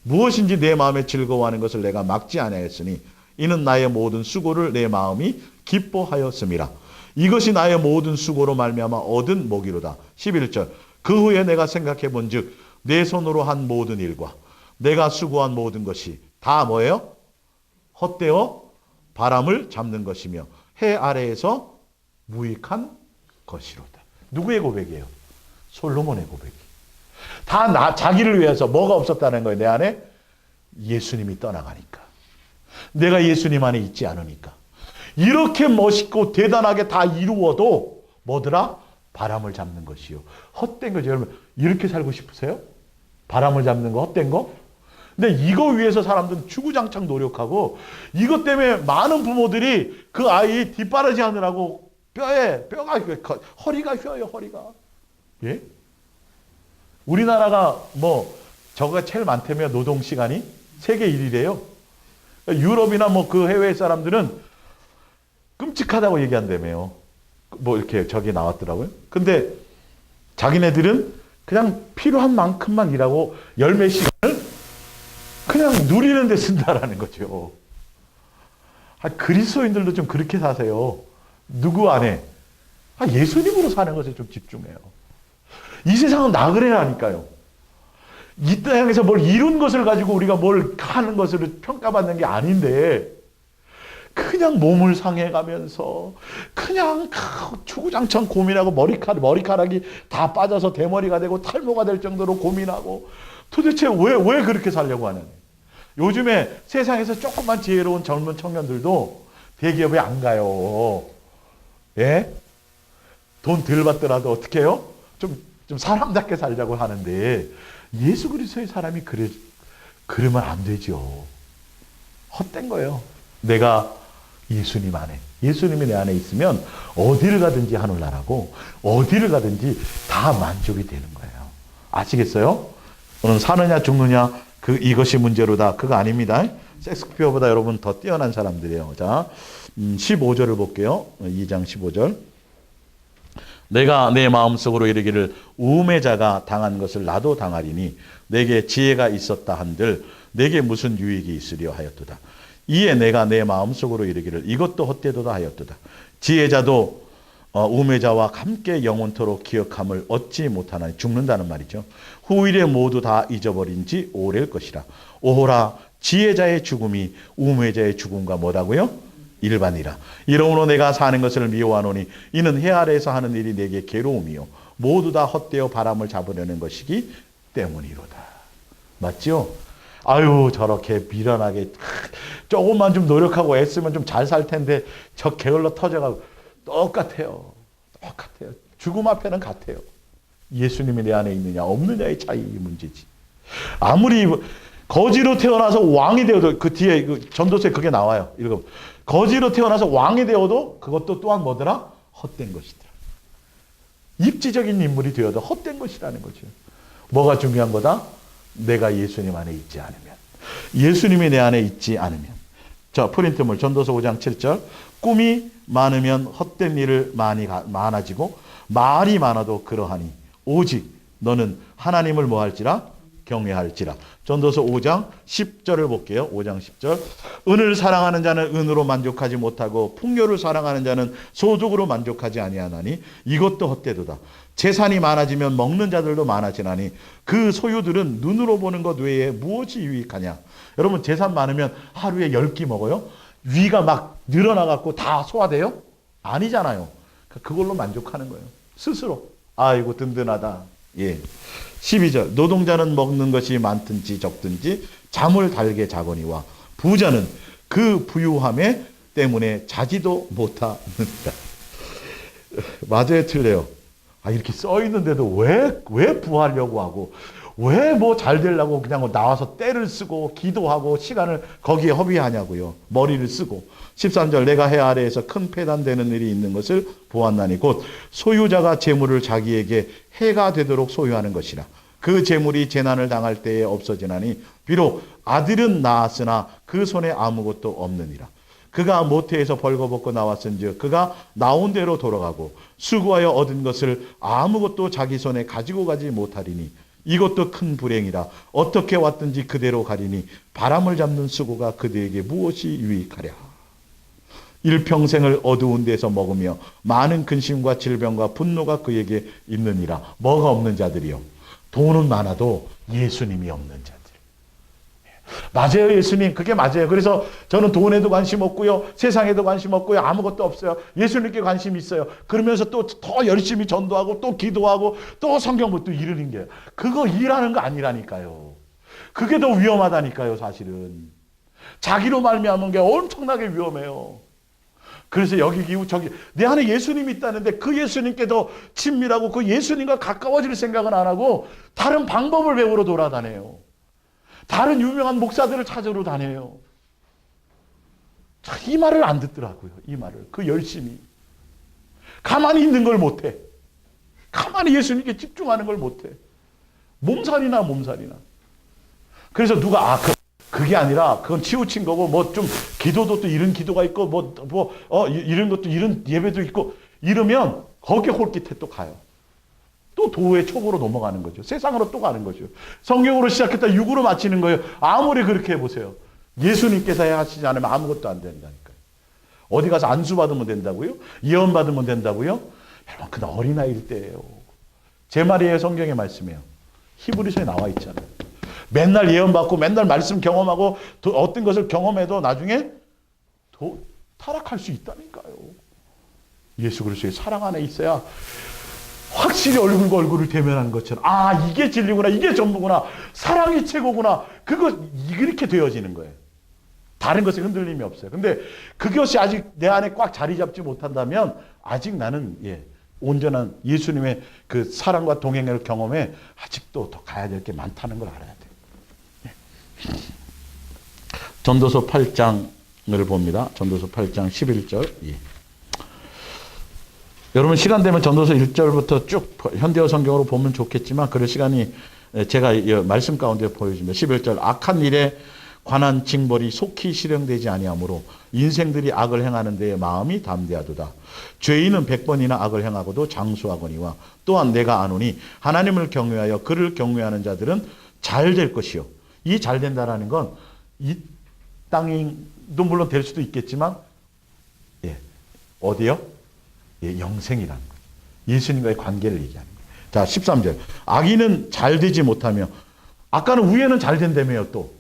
무엇인지 내 마음에 즐거워하는 것을 내가 막지 아니하였으니 이는 나의 모든 수고를 내 마음이 기뻐하였음이라. 이것이 나의 모든 수고로 말미암아 얻은 복이로다. 11절. 그 후에 내가 생각해 본즉 내 손으로 한 모든 일과 내가 수고한 모든 것이 다 뭐예요? 헛되어 바람을 잡는 것이며 해 아래에서 무익한 것이로다. 누구의 고백이에요? 솔로몬의 고백이. 다 자기를 위해서 뭐가 없었다는 거예요. 내 안에 예수님이 떠나가니까. 내가 예수님 안에 있지 않으니까. 이렇게 멋있고 대단하게 다 이루어도 뭐더라? 바람을 잡는 것이요. 헛된 거죠. 여러분 이렇게 살고 싶으세요? 바람을 잡는 거 헛된 거? 근데 이거 위해서 사람들은 주구장창 노력하고 이것 때문에 많은 부모들이 그 아이 뒷바라지 하느라고 뼈가 허리가 휘어요. 허리가. 예? 우리나라가 저가 제일 많다며 노동시간이 세계 1위래요. 유럽이나 그 해외 사람들은 끔찍하다고 얘기한다며요. 이렇게 저기 나왔더라고요. 근데 자기네들은 그냥 필요한 만큼만 일하고 열 몇 시간을 그냥 누리는 데 쓴다라는 거죠. 그리스도인들도 좀 그렇게 사세요. 누구 안에? 예수님으로 사는 것에 좀 집중해요. 이 세상은 나그네라니까요. 이 땅에서 뭘 이룬 것을 가지고 우리가 뭘 하는 것으로 평가받는 게 아닌데 그냥 몸을 상해가면서 그냥 주구장창 고민하고 머리카락이 다 빠져서 대머리가 되고 탈모가 될 정도로 고민하고 도대체 왜 그렇게 살려고 하는? 요즘에 세상에서 조금만 지혜로운 젊은 청년들도 대기업에 안 가요. 예? 돈 덜 받더라도 어떻게 해요? 좀 사람답게 살자고 하는데 예수 그리스도의 사람이 그러면 안 되죠. 헛된 거예요. 내가 예수님 안에, 예수님이 내 안에 있으면 어디를 가든지 하늘나라고 어디를 가든지 다 만족이 되는 거예요. 아시겠어요? 오늘 사느냐 죽느냐 이것이 문제로다. 그거 아닙니다. 섹스피어보다 여러분 더 뛰어난 사람들이에요. 자, 15절을 볼게요. 2장 15절. 내가 내 마음속으로 이르기를 우매자가 당한 것을 나도 당하리니 내게 지혜가 있었다 한들 내게 무슨 유익이 있으려 하였도다. 이에 내가 내 마음속으로 이르기를 이것도 헛되도다 하였도다. 지혜자도 우매자와 함께 영원토록 기억함을 얻지 못하나니 죽는다는 말이죠. 후일에 모두 다 잊어버린 지 오래일 것이라. 오호라 지혜자의 죽음이 우매자의 죽음과 뭐라고요? 일반이라. 이러므로 내가 사는 것을 미워하노니 이는 해 아래에서 하는 일이 내게 괴로움이요 모두 다 헛되어 바람을 잡으려는 것이기 때문이로다. 맞죠? 아유 저렇게 미련하게 조금만 좀 노력하고 애쓰면 좀 잘 살 텐데 저 게을러 터져가고 똑같아요. 죽음 앞에는 같아요. 예수님이 내 안에 있느냐 없느냐의 차이 문제지. 아무리 거지로 태어나서 왕이 되어도 그 뒤에 전도서에 그게 나와요. 읽어. 거지로 태어나서 왕이 되어도 그것도 또한 뭐더라? 헛된 것이더라. 입지적인 인물이 되어도 헛된 것이라는 거죠. 뭐가 중요한 거다? 내가 예수님 안에 있지 않으면. 예수님이 내 안에 있지 않으면. 자, 프린트물 전도서 5장 7절. 꿈이 많으면 헛된 일을 많아지고 말이 많아도 그러하니 오직 너는 하나님을 뭐 할지라? 경외할지라. 전도서 5장 10절을 볼게요. 5장 10절. 은을 사랑하는 자는 은으로 만족하지 못하고 풍요를 사랑하는 자는 소득으로 만족하지 아니하나니 이것도 헛되도다. 재산이 많아지면 먹는 자들도 많아지나니 그 소유들은 눈으로 보는 것 외에 무엇이 유익하냐. 여러분 재산 많으면 하루에 10끼 먹어요? 위가 막 늘어나갖고 다 소화돼요? 아니잖아요. 그걸로 만족하는 거예요. 스스로. 아이고 든든하다. 예. 12절. 노동자는 먹는 것이 많든지 적든지 잠을 달게 자거니와 부자는 그 부유함에 때문에 자지도 못하는다. 맞아요, 틀려요? 이렇게 써 있는데도 왜 부하려고 하고 왜 뭐 잘 되려고 그냥 나와서 때를 쓰고 기도하고 시간을 거기에 허비하냐고요. 머리를 쓰고. 13절. 내가 해 아래에서 큰 패단되는 일이 있는 것을 보았나니 곧 소유자가 재물을 자기에게 해가 되도록 소유하는 것이라. 그 재물이 재난을 당할 때에 없어지나니 비록 아들은 낳았으나 그 손에 아무것도 없느니라. 그가 모태에서 벌거벗고 나왔은즉 그가 나온 대로 돌아가고 수고하여 얻은 것을 아무것도 자기 손에 가지고 가지 못하리니 이것도 큰 불행이라. 어떻게 왔든지 그대로 가리니 바람을 잡는 수고가 그대에게 무엇이 유익하랴. 일평생을 어두운 데서 먹으며 많은 근심과 질병과 분노가 그에게 있느니라. 뭐가 없는 자들이요? 돈은 많아도 예수님이 없는 자들. 맞아요, 예수님. 그게 맞아요. 그래서 저는 돈에도 관심 없고요. 세상에도 관심 없고요. 아무것도 없어요. 예수님께 관심이 있어요. 그러면서 또 더 열심히 전도하고 또 기도하고 또 성경부터 이르는 게 그거 일하는 거 아니라니까요. 그게 더 위험하다니까요, 사실은. 자기로 말미암은 게 엄청나게 위험해요. 그래서 여기 저기 내 안에 예수님이 있다는데 그 예수님께 더 친밀하고 그 예수님과 가까워질 생각은 안 하고 다른 방법을 배우러 돌아다녀요. 다른 유명한 목사들을 찾으러 다녀요. 이 말을 안 듣더라고요. 이 말을. 그 열심히. 가만히 있는 걸 못해. 가만히 예수님께 집중하는 걸 못해. 몸살이나. 그래서 누가 그게 아니라 그건 치우친 거고 뭐 좀 기도도 또 이런 기도가 있고 이런 것도 이런 예배도 있고 이러면 거기에 홀깃해 또 가요. 또 도의 촉으로 넘어가는 거죠. 세상으로 또 가는 거죠. 성경으로 시작했다 육으로 마치는 거예요. 아무리 그렇게 해보세요. 예수님께서 하시지 않으면 아무것도 안 된다니까요. 어디 가서 안수 받으면 된다고요? 예언 받으면 된다고요? 여러분 그건 어린아이일 때예요. 제 말이에요. 성경의 말씀이에요. 히브리서에 나와 있잖아요. 맨날 예언 받고 맨날 말씀 경험하고 어떤 것을 경험해도 나중에 타락할 수 있다니까요. 예수 그리스도의 사랑 안에 있어야 확실히 얼굴과 얼굴을 대면하는 것처럼 이게 진리구나, 이게 전부구나, 사랑이 최고구나, 이렇게 되어지는 거예요. 다른 것에 흔들림이 없어요. 근데 그것이 아직 내 안에 꽉 자리 잡지 못한다면 아직 나는 온전한 예수님의 그 사랑과 동행을 경험해 아직도 더 가야 될 게 많다는 걸 알아야 돼요. 전도서 8장을 봅니다. 전도서 8장 11절. 여러분 시간 되면 전도서 1절부터 쭉 현대어 성경으로 보면 좋겠지만 그럴 시간이 제가 말씀 가운데 보여줍니다. 11절 악한 일에 관한 징벌이 속히 실행되지 아니하므로 인생들이 악을 행하는 데에 마음이 담대하도다. 죄인은 100번이나 악을 행하고도 장수하거니와 또한 내가 아노니 하나님을 경외하여 그를 경외하는 자들은 잘 될 것이요. 이 잘 된다라는 건 이 땅도 물론 될 수도 있겠지만 어디요? 영생이라는 거예요. 예수님과의 관계를 얘기하는 거예요. 자, 13절. 악인은 잘 되지 못하며 아까는 위에는 잘 된다며요 또.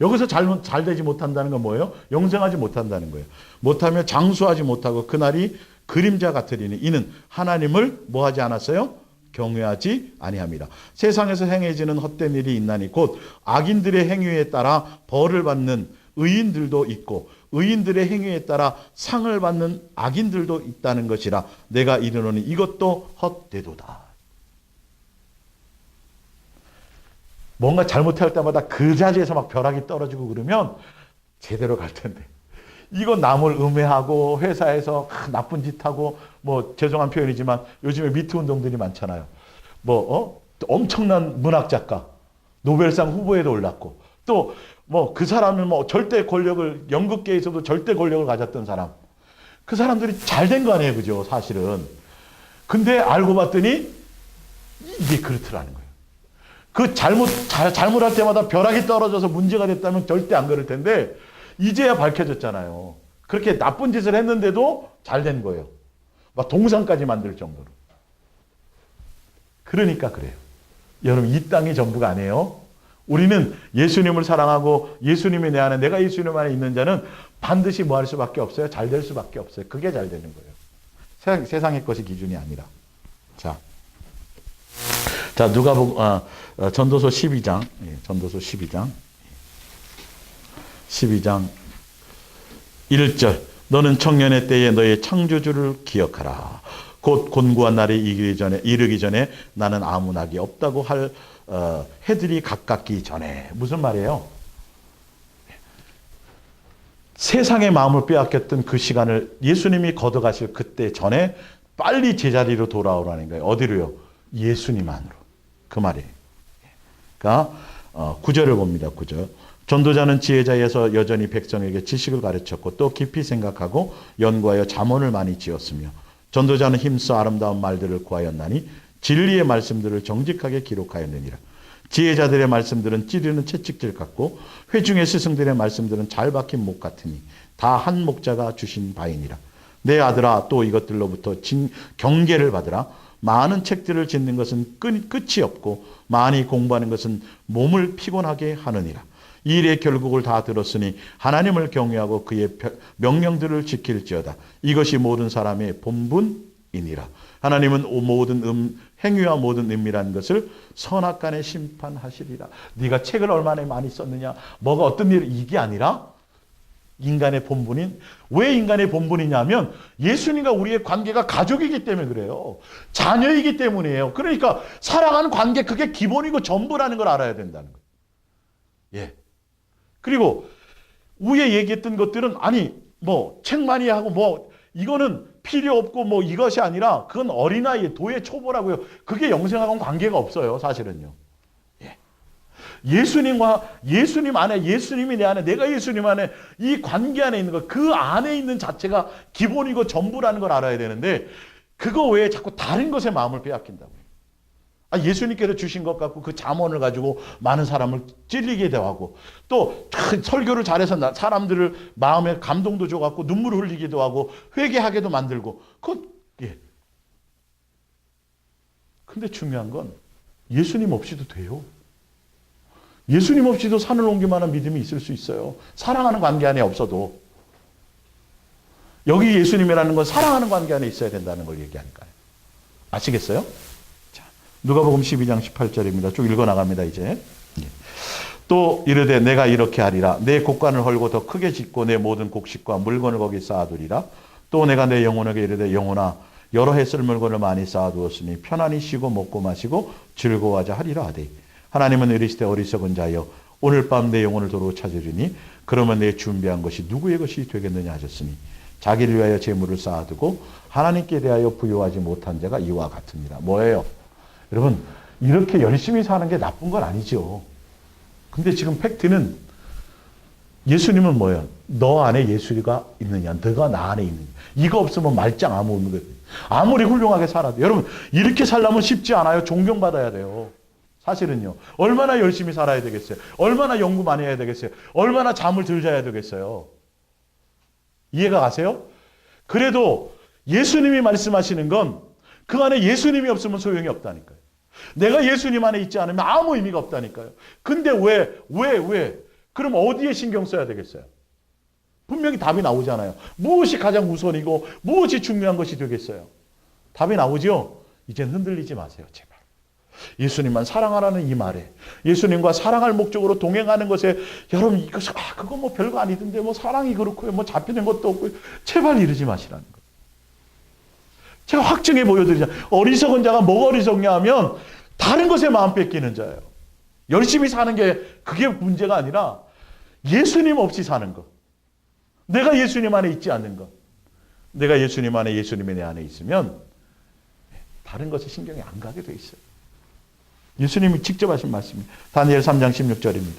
여기서 잘 되지 못한다는 건 뭐예요? 영생하지 못한다는 거예요. 못하며 장수하지 못하고 그날이 그림자 같으리니 이는 하나님을 뭐하지 않았어요? 경외하지 아니함이라. 세상에서 행해지는 헛된 일이 있나니 곧 악인들의 행위에 따라 벌을 받는 의인들도 있고 의인들의 행위에 따라 상을 받는 악인들도 있다는 것이라. 내가 이르노니 이것도 헛되도다. 뭔가 잘못할 때마다 그 자리에서 막 벼락이 떨어지고 그러면 제대로 갈 텐데. 이거 남을 음해하고 회사에서 나쁜 짓 하고 죄송한 표현이지만 요즘에 미투 운동들이 많잖아요. 엄청난 문학 작가 노벨상 후보에도 올랐고 또 그 사람은 절대 권력을 연극계에서도 절대 권력을 가졌던 사람. 그 사람들이 잘 된 거 아니에요, 그죠? 사실은. 근데 알고 봤더니 이게 그렇더라는 거예요. 그 잘못할 때마다 벼락이 떨어져서 문제가 됐다면 절대 안 그럴 텐데 이제야 밝혀졌잖아요. 그렇게 나쁜 짓을 했는데도 잘 된 거예요. 막 동상까지 만들 정도로. 그러니까 그래요. 여러분 이 땅이 전부가 아니에요. 우리는 예수님을 사랑하고 예수님이 내 안에 내가 예수님 안에 있는 자는 반드시 뭐 할 수밖에 없어요. 잘 될 수밖에 없어요. 그게 잘 되는 거예요. 세상의 것이 기준이 아니라. 자, 누가복음 전도서 12장. 전도서 12장. 12장 1절. 너는 청년의 때에 너의 창조주를 기억하라. 곧 곤고한 날이 이르기 전에 나는 아무 낙이 없다고 할 해들이 가깝기 전에. 무슨 말이에요? 세상의 마음을 빼앗겼던 그 시간을 예수님이 걷어가실 그때 전에 빨리 제자리로 돌아오라는 거예요. 어디로요? 예수님 안으로. 그 말이에요. 그러니까 9절을 봅니다. 9절. 전도자는 지혜자에서 여전히 백성에게 지식을 가르쳤고 또 깊이 생각하고 연구하여 잠언을 많이 지었으며 전도자는 힘써 아름다운 말들을 구하였나니 진리의 말씀들을 정직하게 기록하였느니라. 지혜자들의 말씀들은 찌르는 채찍질 같고 회중의 스승들의 말씀들은 잘 박힌 목 같으니 다 한 목자가 주신 바이니라. 내 아들아 또 이것들로부터 경계를 받으라. 많은 책들을 짓는 것은 끝이 없고 많이 공부하는 것은 몸을 피곤하게 하느니라. 이 일의 결국을 다 들었으니 하나님을 경외하고 그의 명령들을 지킬지어다. 이것이 모든 사람의 본분이니라. 하나님은 모든 행위와 모든 은밀한 것을 선악간에 심판하시리라. 네가 책을 얼마나 많이 썼느냐, 뭐가 어떤 일, 이게 아니라 인간의 본분인, 왜 인간의 본분이냐면 예수님과 우리의 관계가 가족이기 때문에 그래요. 자녀이기 때문이에요. 그러니까 사랑하는 관계, 그게 기본이고 전부라는 걸 알아야 된다는 거예요. 그리고 위에 얘기했던 것들은 책 많이 하고 이거는 필요 없고 뭐 이것이 아니라 그건 어린아이의 도의 초보라고요. 그게 영생하고는 관계가 없어요. 사실은요. 예. 예수님과 예수님 안에, 예수님이 내 안에, 내가 예수님 안에, 이 관계 안에 있는 것, 그 안에 있는 자체가 기본이고 전부라는 걸 알아야 되는데 그거 외에 자꾸 다른 것에 마음을 빼앗긴다고요. 예수님께서 주신 것 갖고 그 잠언을 가지고 많은 사람을 찔리게 하고 또 설교를 잘해서 사람들을 마음에 감동도 줘갖고 눈물을 흘리기도 하고 회개하게도 만들고 예. 근데 중요한 건 예수님 없이도 돼요. 예수님 없이도 산을 옮길 만한 믿음이 있을 수 있어요. 사랑하는 관계 안에 없어도. 여기 예수님이라는 건 사랑하는 관계 안에 있어야 된다는 걸 얘기하니까요. 아시겠어요? 누가복음 12장 18절입니다. 쭉 읽어나갑니다. 이제. 또 이르되 내가 이렇게 하리라. 내 곡간을 헐고 더 크게 짓고 내 모든 곡식과 물건을 거기 쌓아두리라. 또 내가 내 영혼에게 이르되 영혼아 여러 해 쓸 물건을 많이 쌓아두었으니 편안히 쉬고 먹고 마시고 즐거워하자 하리라 하되 하나님은 이르시되 어리석은 자여 오늘 밤 내 영혼을 도로 찾으리니 그러면 내 준비한 것이 누구의 것이 되겠느냐 하셨으니 자기를 위하여 재물을 쌓아두고 하나님께 대하여 부요하지 못한 자가 이와 같으니라. 뭐예요? 여러분, 이렇게 열심히 사는 게 나쁜 건 아니죠. 근데 지금 팩트는 예수님은 뭐예요? 너 안에 예수가 있느냐? 너가 나 안에 있느냐? 이거 없으면 말짱 아무 없는 거예요. 아무리 훌륭하게 살아도. 여러분, 이렇게 살려면 쉽지 않아요. 존경받아야 돼요. 사실은요. 얼마나 열심히 살아야 되겠어요? 얼마나 연구 많이 해야 되겠어요? 얼마나 잠을 덜 자야 되겠어요? 이해가 가세요? 그래도 예수님이 말씀하시는 건 그 안에 예수님이 없으면 소용이 없다니까요. 내가 예수님 안에 있지 않으면 아무 의미가 없다니까요. 근데 왜? 그럼 어디에 신경 써야 되겠어요? 분명히 답이 나오잖아요. 무엇이 가장 우선이고 무엇이 중요한 것이 되겠어요? 답이 나오죠? 이젠 흔들리지 마세요. 제발. 예수님만 사랑하라는 이 말에 예수님과 사랑할 목적으로 동행하는 것에 여러분 이것이 그거 뭐 별거 아니던데 뭐 사랑이 그렇고요. 뭐 잡히는 것도 없고 제발 이러지 마시라는 거예요. 제가 확증해 보여드리잖아요. 어리석은 자가 뭐가 어리석냐 하면 다른 것에 마음 뺏기는 자예요. 열심히 사는 게 그게 문제가 아니라 예수님 없이 사는 것. 내가 예수님 안에 있지 않는 것. 내가 예수님 안에 예수님이 내 안에 있으면 다른 것에 신경이 안 가게 돼 있어요. 예수님이 직접 하신 말씀입니다. 다니엘 3장 16절입니다.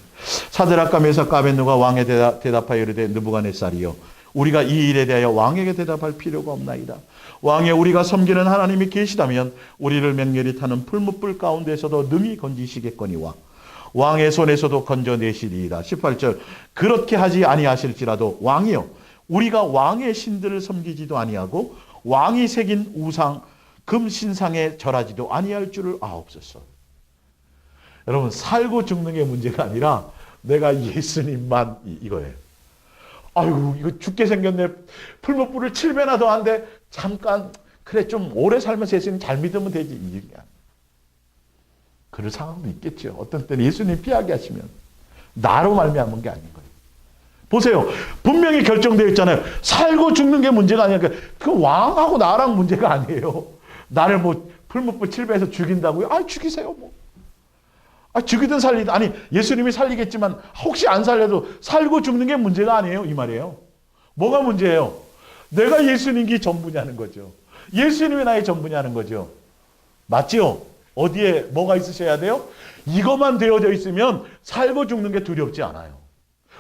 사드락과 메삭과 아벳느고가 왕에 대답하여 이르되 느부갓네살이여 우리가 이 일에 대하여 왕에게 대답할 필요가 없나이다. 왕에 우리가 섬기는 하나님이 계시다면 우리를 맹렬히 타는 풀무불 가운데서도 능히 건지시겠거니와 왕의 손에서도 건져내시리이다. 18절 그렇게 하지 아니하실지라도 왕이여 우리가 왕의 신들을 섬기지도 아니하고 왕이 새긴 우상 금신상에 절하지도 아니할 줄을 아옵소서. 여러분 살고 죽는 게 문제가 아니라 내가 예수님만 이거예요. 아이고 이거 죽게 생겼네. 풀무불을 7배나 더한데 잠깐 그래 좀 오래 살면서 예수님 잘 믿으면 되지. 이게 그럴 상황도 있겠죠. 어떤 때는 예수님 피하게 하시면 나로 말미암은 게 아닌 거예요. 보세요. 분명히 결정되어 있잖아요. 살고 죽는 게 문제가 아니라 그 왕하고 나랑 문제가 아니에요. 나를 뭐 풀무불 7배에서 죽인다고요? 죽이세요 뭐. 죽이든 살리든 아니 예수님이 살리겠지만 혹시 안 살려도 살고 죽는 게 문제가 아니에요 이 말이에요. 뭐가 문제예요? 내가 예수님이 전부냐는 거죠. 예수님이 나의 전부냐는 거죠. 맞죠? 어디에 뭐가 있으셔야 돼요? 이것만 되어져 있으면 살고 죽는 게 두렵지 않아요.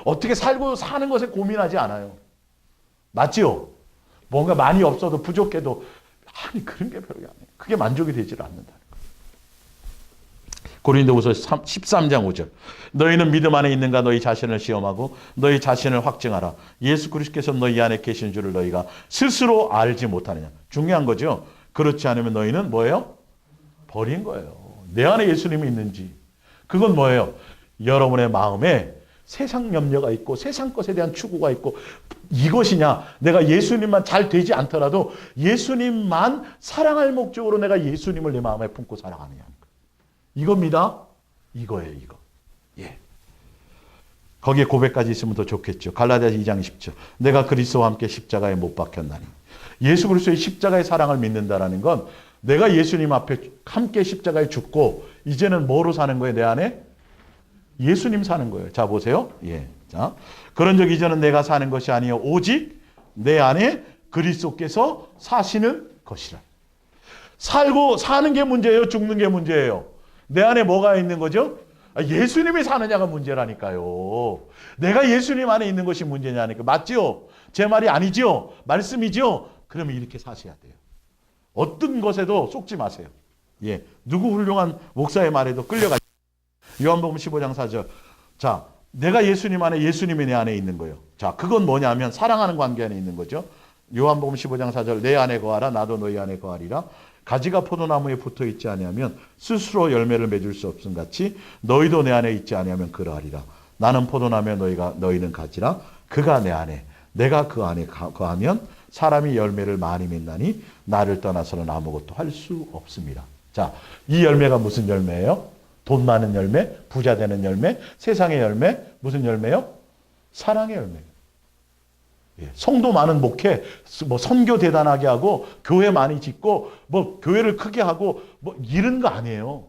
어떻게 살고 사는 것에 고민하지 않아요. 맞죠? 뭔가 많이 없어도 부족해도 그런 게 별로 안 해요. 그게 만족이 되질 않는다. 고린도후서 13장 5절 너희는 믿음 안에 있는가 너희 자신을 시험하고 너희 자신을 확증하라. 예수 그리스도께서 너희 안에 계신 줄을 너희가 스스로 알지 못하느냐. 중요한 거죠. 그렇지 않으면 너희는 뭐예요? 버린 거예요. 내 안에 예수님이 있는지. 그건 뭐예요? 여러분의 마음에 세상 염려가 있고 세상 것에 대한 추구가 있고 이것이냐. 내가 예수님만 잘 되지 않더라도 예수님만 사랑할 목적으로 내가 예수님을 내 마음에 품고 살아가느냐. 이겁니다. 이거예요, 이거. 예. 거기에 고백까지 있으면 더 좋겠죠. 갈라디아서 2장 10절. 내가 그리스도와 함께 십자가에 못 박혔나니. 예수 그리스도의 십자가의 사랑을 믿는다라는 건 내가 예수님 앞에 함께 십자가에 죽고 이제는 뭐로 사는 거예요, 내 안에? 예수님 사는 거예요. 자, 보세요. 예. 자. 그런 적 이제는 내가 사는 것이 아니요 오직 내 안에 그리스도께서 사시는 것이라. 살고 사는 게 문제예요? 죽는 게 문제예요? 내 안에 뭐가 있는 거죠? 예수님이 사느냐가 문제라니까요. 내가 예수님 안에 있는 것이 문제냐니까. 맞죠? 제 말이 아니죠? 말씀이죠? 그러면 이렇게 사셔야 돼요. 어떤 것에도 속지 마세요. 예, 누구 훌륭한 목사의 말에도 끌려가. 요한복음 15장 4절. 자, 내가 예수님 안에, 예수님이 내 안에 있는 거예요. 자, 그건 뭐냐면 사랑하는 관계 안에 있는 거죠. 요한복음 15장 4절. 내 안에 거하라, 나도 너희 안에 거하리라. 가지가 포도나무에 붙어 있지 아니하면 스스로 열매를 맺을 수 없음 같이 너희도 내 안에 있지 아니하면 그러하리라. 나는 포도나무에 너희는 가지라. 그가 내 안에, 내가 그 안에 거하면 사람이 열매를 많이 맺나니 나를 떠나서는 아무것도 할 수 없습니다. 자, 이 열매가 무슨 열매예요? 돈 많은 열매, 부자 되는 열매, 세상의 열매, 무슨 열매요? 사랑의 열매. 예, 성도 많은 목회, 뭐 선교 대단하게 하고 교회 많이 짓고 뭐 교회를 크게 하고 뭐 이런 거 아니에요.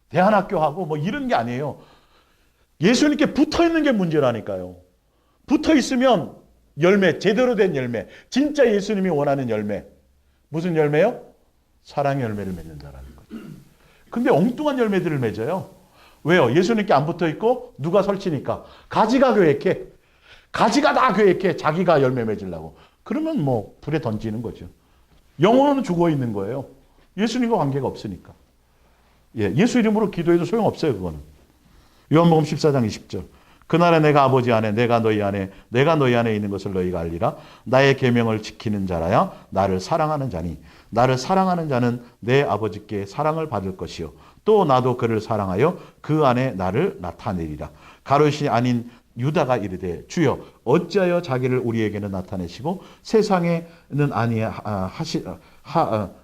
대안학교 하고 뭐 이런 게 아니에요. 예수님께 붙어 있는 게 문제라니까요. 붙어 있으면 열매, 제대로 된 열매, 진짜 예수님이 원하는 열매. 무슨 열매요? 사랑의 열매를 맺는다라는 거죠. 근데 엉뚱한 열매들을 맺어요. 왜요? 예수님께 안 붙어 있고 누가 설치니까. 가지가 계획해. 가지가 다 계획해. 자기가 열매 맺으려고. 그러면 뭐 불에 던지는 거죠. 영혼은 죽어 있는 거예요. 예수님과 관계가 없으니까. 예, 예수 이름으로 기도해도 소용없어요. 그거는. 요한복음 14장 20절. 그날에 내가 아버지 안에 내가 너희 안에 있는 것을 너희가 알리라. 나의 계명을 지키는 자라야 나를 사랑하는 자니 나를 사랑하는 자는 내 아버지께 사랑을 받을 것이요 또 나도 그를 사랑하여 그 안에 나를 나타내리라. 가롯이 아닌 유다가 이르되 주여 어찌하여 자기를 우리에게는 나타내시고 세상에는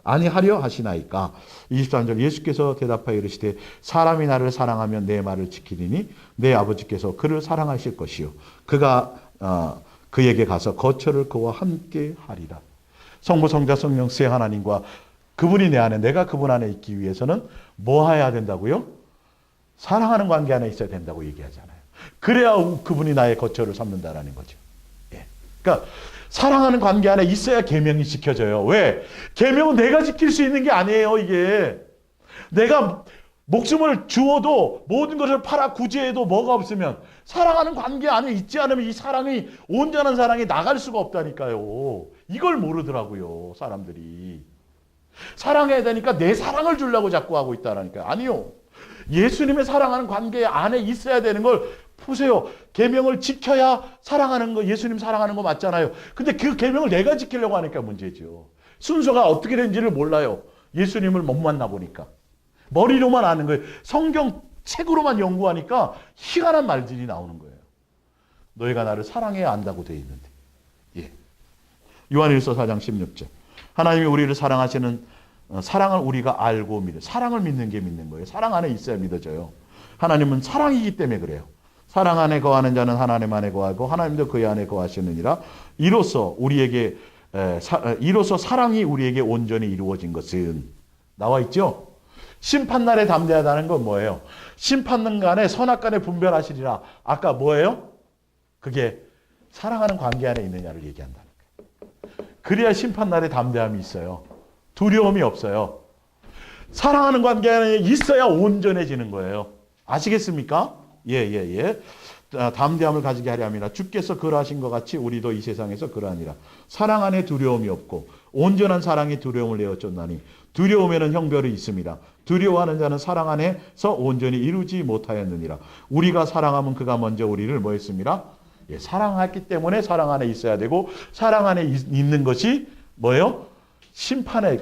아니하려 하시나이까. 23절. 예수께서 대답하여 이르시되 사람이 나를 사랑하면 내 말을 지키리니 내 아버지께서 그를 사랑하실 것이요 그가 그에게 가서 거처를 그와 함께 하리라. 성부 성자 성령 세 하나님과 그분이 내 안에, 내가 그분 안에 있기 위해서는 뭐 해야 된다고요? 사랑하는 관계 안에 있어야 된다고 얘기하잖아요. 그래야 그분이 나의 거처를 삼는다라는 거죠. 예. 그러니까 사랑하는 관계 안에 있어야 계명이 지켜져요. 왜? 계명은 내가 지킬 수 있는 게 아니에요, 이게. 내가 목숨을 주어도 모든 것을 팔아 구제해도 뭐가 없으면 사랑하는 관계 안에 있지 않으면 이 사랑이, 온전한 사랑이 나갈 수가 없다니까요. 이걸 모르더라고요, 사람들이. 사랑해야 되니까 내 사랑을 주려고 자꾸 하고 있다라니까요. 아니요. 예수님의 사랑하는 관계 안에 있어야 되는 걸 보세요. 계명을 지켜야 사랑하는 거, 예수님 사랑하는 거 맞잖아요. 근데 그 계명을 내가 지키려고 하니까 문제죠. 순서가 어떻게 되는지를 몰라요. 예수님을 못 만나보니까. 머리로만 아는 거예요. 성경 책으로만 연구하니까 희한한 말들이 나오는 거예요. 너희가 나를 사랑해야 안다고 되어 있는데. 예. 요한일서 4장 16절. 하나님이 우리를 사랑하시는 사랑을 우리가 알고 믿어. 사랑을 믿는 게 믿는 거예요. 사랑 안에 있어야 믿어져요. 하나님은 사랑이기 때문에 그래요. 사랑 안에 거하는 자는 하나님 안에 거하고 하나님도 그의 안에 거하시느니라. 이로써 사랑이 우리에게 온전히 이루어진 것은 나와 있죠. 심판날에 담대하다는 건 뭐예요? 심판날간에 선악간에 분별하시리라. 아까 뭐예요? 그게 사랑하는 관계 안에 있느냐를 얘기한다는 거예요. 그래야 심판날에 담대함이 있어요. 두려움이 없어요. 사랑하는 관계 안에 있어야 온전해지는 거예요. 아시겠습니까? 예. 담대함을 가지게 하려 함이라. 주께서 그러하신 것 같이 우리도 이 세상에서 그러하니라. 사랑 안에 두려움이 없고 온전한 사랑이 두려움을 내어쫓나니 두려움에는 형벌이 있습니다. 두려워하는 자는 사랑 안에서 온전히 이루지 못하였느니라. 우리가 사랑하면 그가 먼저 우리를 뭐 했습니다? 예, 사랑했기 때문에 사랑 안에 있어야 되고 사랑 안에 있는 것이 뭐예요? 심판에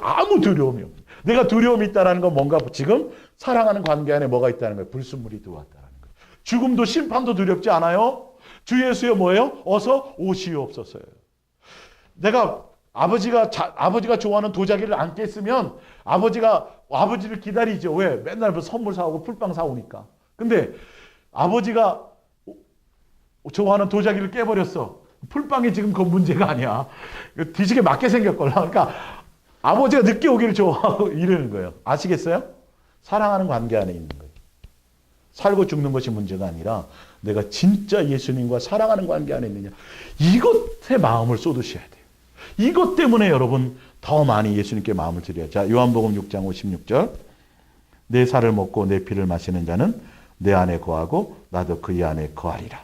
아무 두려움이 없어요. 내가 두려움이 있다는 건 뭔가 지금 사랑하는 관계 안에 뭐가 있다는 거예요? 불순물이 들어왔다는 거예요. 죽음도 심판도 두렵지 않아요? 주 예수여 뭐예요? 어서 오시옵소서요. 내가 아버지가 좋아하는 도자기를 안 깼으면 아버지를 기다리죠. 왜? 맨날 뭐 선물 사오고 풀빵 사오니까. 근데 아버지가 좋아하는 도자기를 깨버렸어. 풀빵이 지금 그 문제가 아니야. 뒤지게 맞게 생겼걸라. 그러니까 아버지가 늦게 오기를 좋아하고 이러는 거예요. 아시겠어요? 사랑하는 관계 안에 있는 거예요. 살고 죽는 것이 문제가 아니라 내가 진짜 예수님과 사랑하는 관계 안에 있느냐. 이것에 마음을 쏟으셔야 돼요. 이것 때문에 여러분 더 많이 예수님께 마음을 드려요. 자, 요한복음 6장 56절. 내 살을 먹고 내 피를 마시는 자는 내 안에 거하고 나도 그의 안에 거하리라.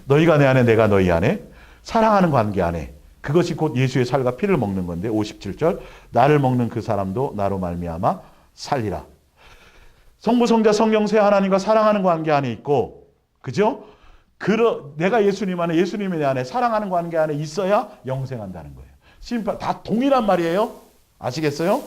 너희가 내 안에 내가 너희 안에 사랑하는 관계 안에 그것이 곧 예수의 살과 피를 먹는 건데 57절. 나를 먹는 그 사람도 나로 말미암아 살리라. 성부 성자 성령 세 하나님과 사랑하는 관계 안에 있고, 그죠? 내가 예수님 안에, 예수님이 내 안에 사랑하는 관계 안에 있어야 영생한다는 거예요. 심판 다 동일한 말이에요. 아시겠어요?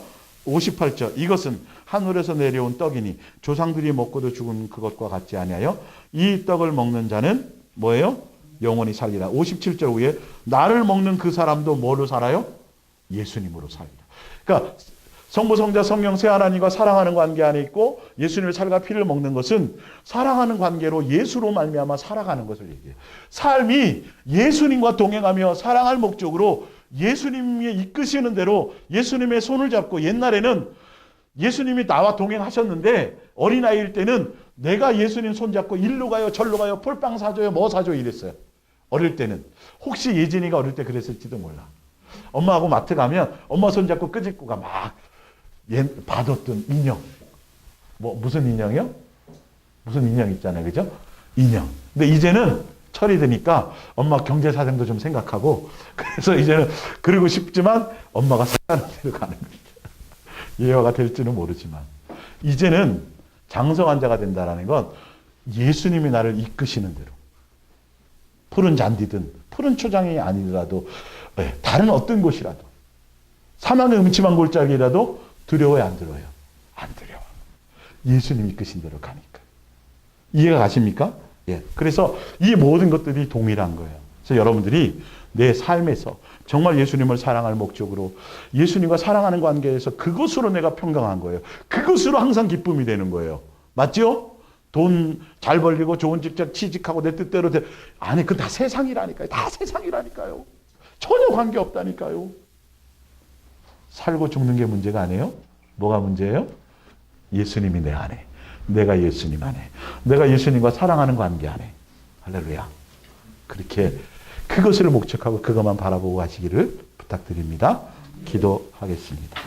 58절. 이것은 하늘에서 내려온 떡이니 조상들이 먹고도 죽은 그것과 같지 아니하여 이 떡을 먹는 자는 뭐예요? 영원히 살리라. 57절 후에 나를 먹는 그 사람도 뭐로 살아요? 예수님으로 살리라. 그러니까 성부 성자 성령 세 하나님과 사랑하는 관계 안에 있고 예수님의 살과 피를 먹는 것은 사랑하는 관계로 예수로 말미암아 살아가는 것을 얘기해요. 삶이 예수님과 동행하며 사랑할 목적으로 예수님이 이끄시는 대로 예수님의 손을 잡고, 옛날에는 예수님이 나와 동행하셨는데 어린아이일 때는 내가 예수님 손잡고 일로 가요 절로 가요 폴빵 사줘요 뭐 사줘요 이랬어요. 어릴 때는. 혹시 예진이가 어릴 때 그랬을지도 몰라. 엄마하고 마트 가면 엄마 손잡고 끄집고가 막 받았던 인형. 무슨 인형이요? 무슨 인형 있잖아요. 그죠? 인형. 근데 이제는 철이 드니까 엄마 경제 사정도 좀 생각하고, 그래서 이제는 그러고 싶지만 엄마가 생각하는 대로 가는 거죠. 예화가 될지는 모르지만. 이제는 장성한 자가 된다는 건 예수님이 나를 이끄시는 대로. 푸른 잔디든 푸른 초장이 아니더라도 다른 어떤 곳이라도 사망의 음침한 골짜기라도 두려워요, 안 두려워요? 안 두려워. 예수님이 이끄신 대로 가니까. 이해가 가십니까? 예. 그래서 이 모든 것들이 동일한 거예요. 그래서 여러분들이 내 삶에서 정말 예수님을 사랑할 목적으로 예수님과 사랑하는 관계에서 그것으로 내가 평강한 거예요. 그것으로 항상 기쁨이 되는 거예요. 맞죠? 돈 잘 벌리고 좋은 직장 취직하고 내 뜻대로 아니, 그건 다 세상이라니까요. 다 세상이라니까요. 전혀 관계없다니까요. 살고 죽는 게 문제가 아니에요. 뭐가 문제예요? 예수님이 내 안에, 내가 예수님 안에, 내가 예수님과 사랑하는 관계 안에. 할렐루야. 그렇게 그것을 목적하고 그것만 바라보고 가시기를 부탁드립니다. 기도하겠습니다.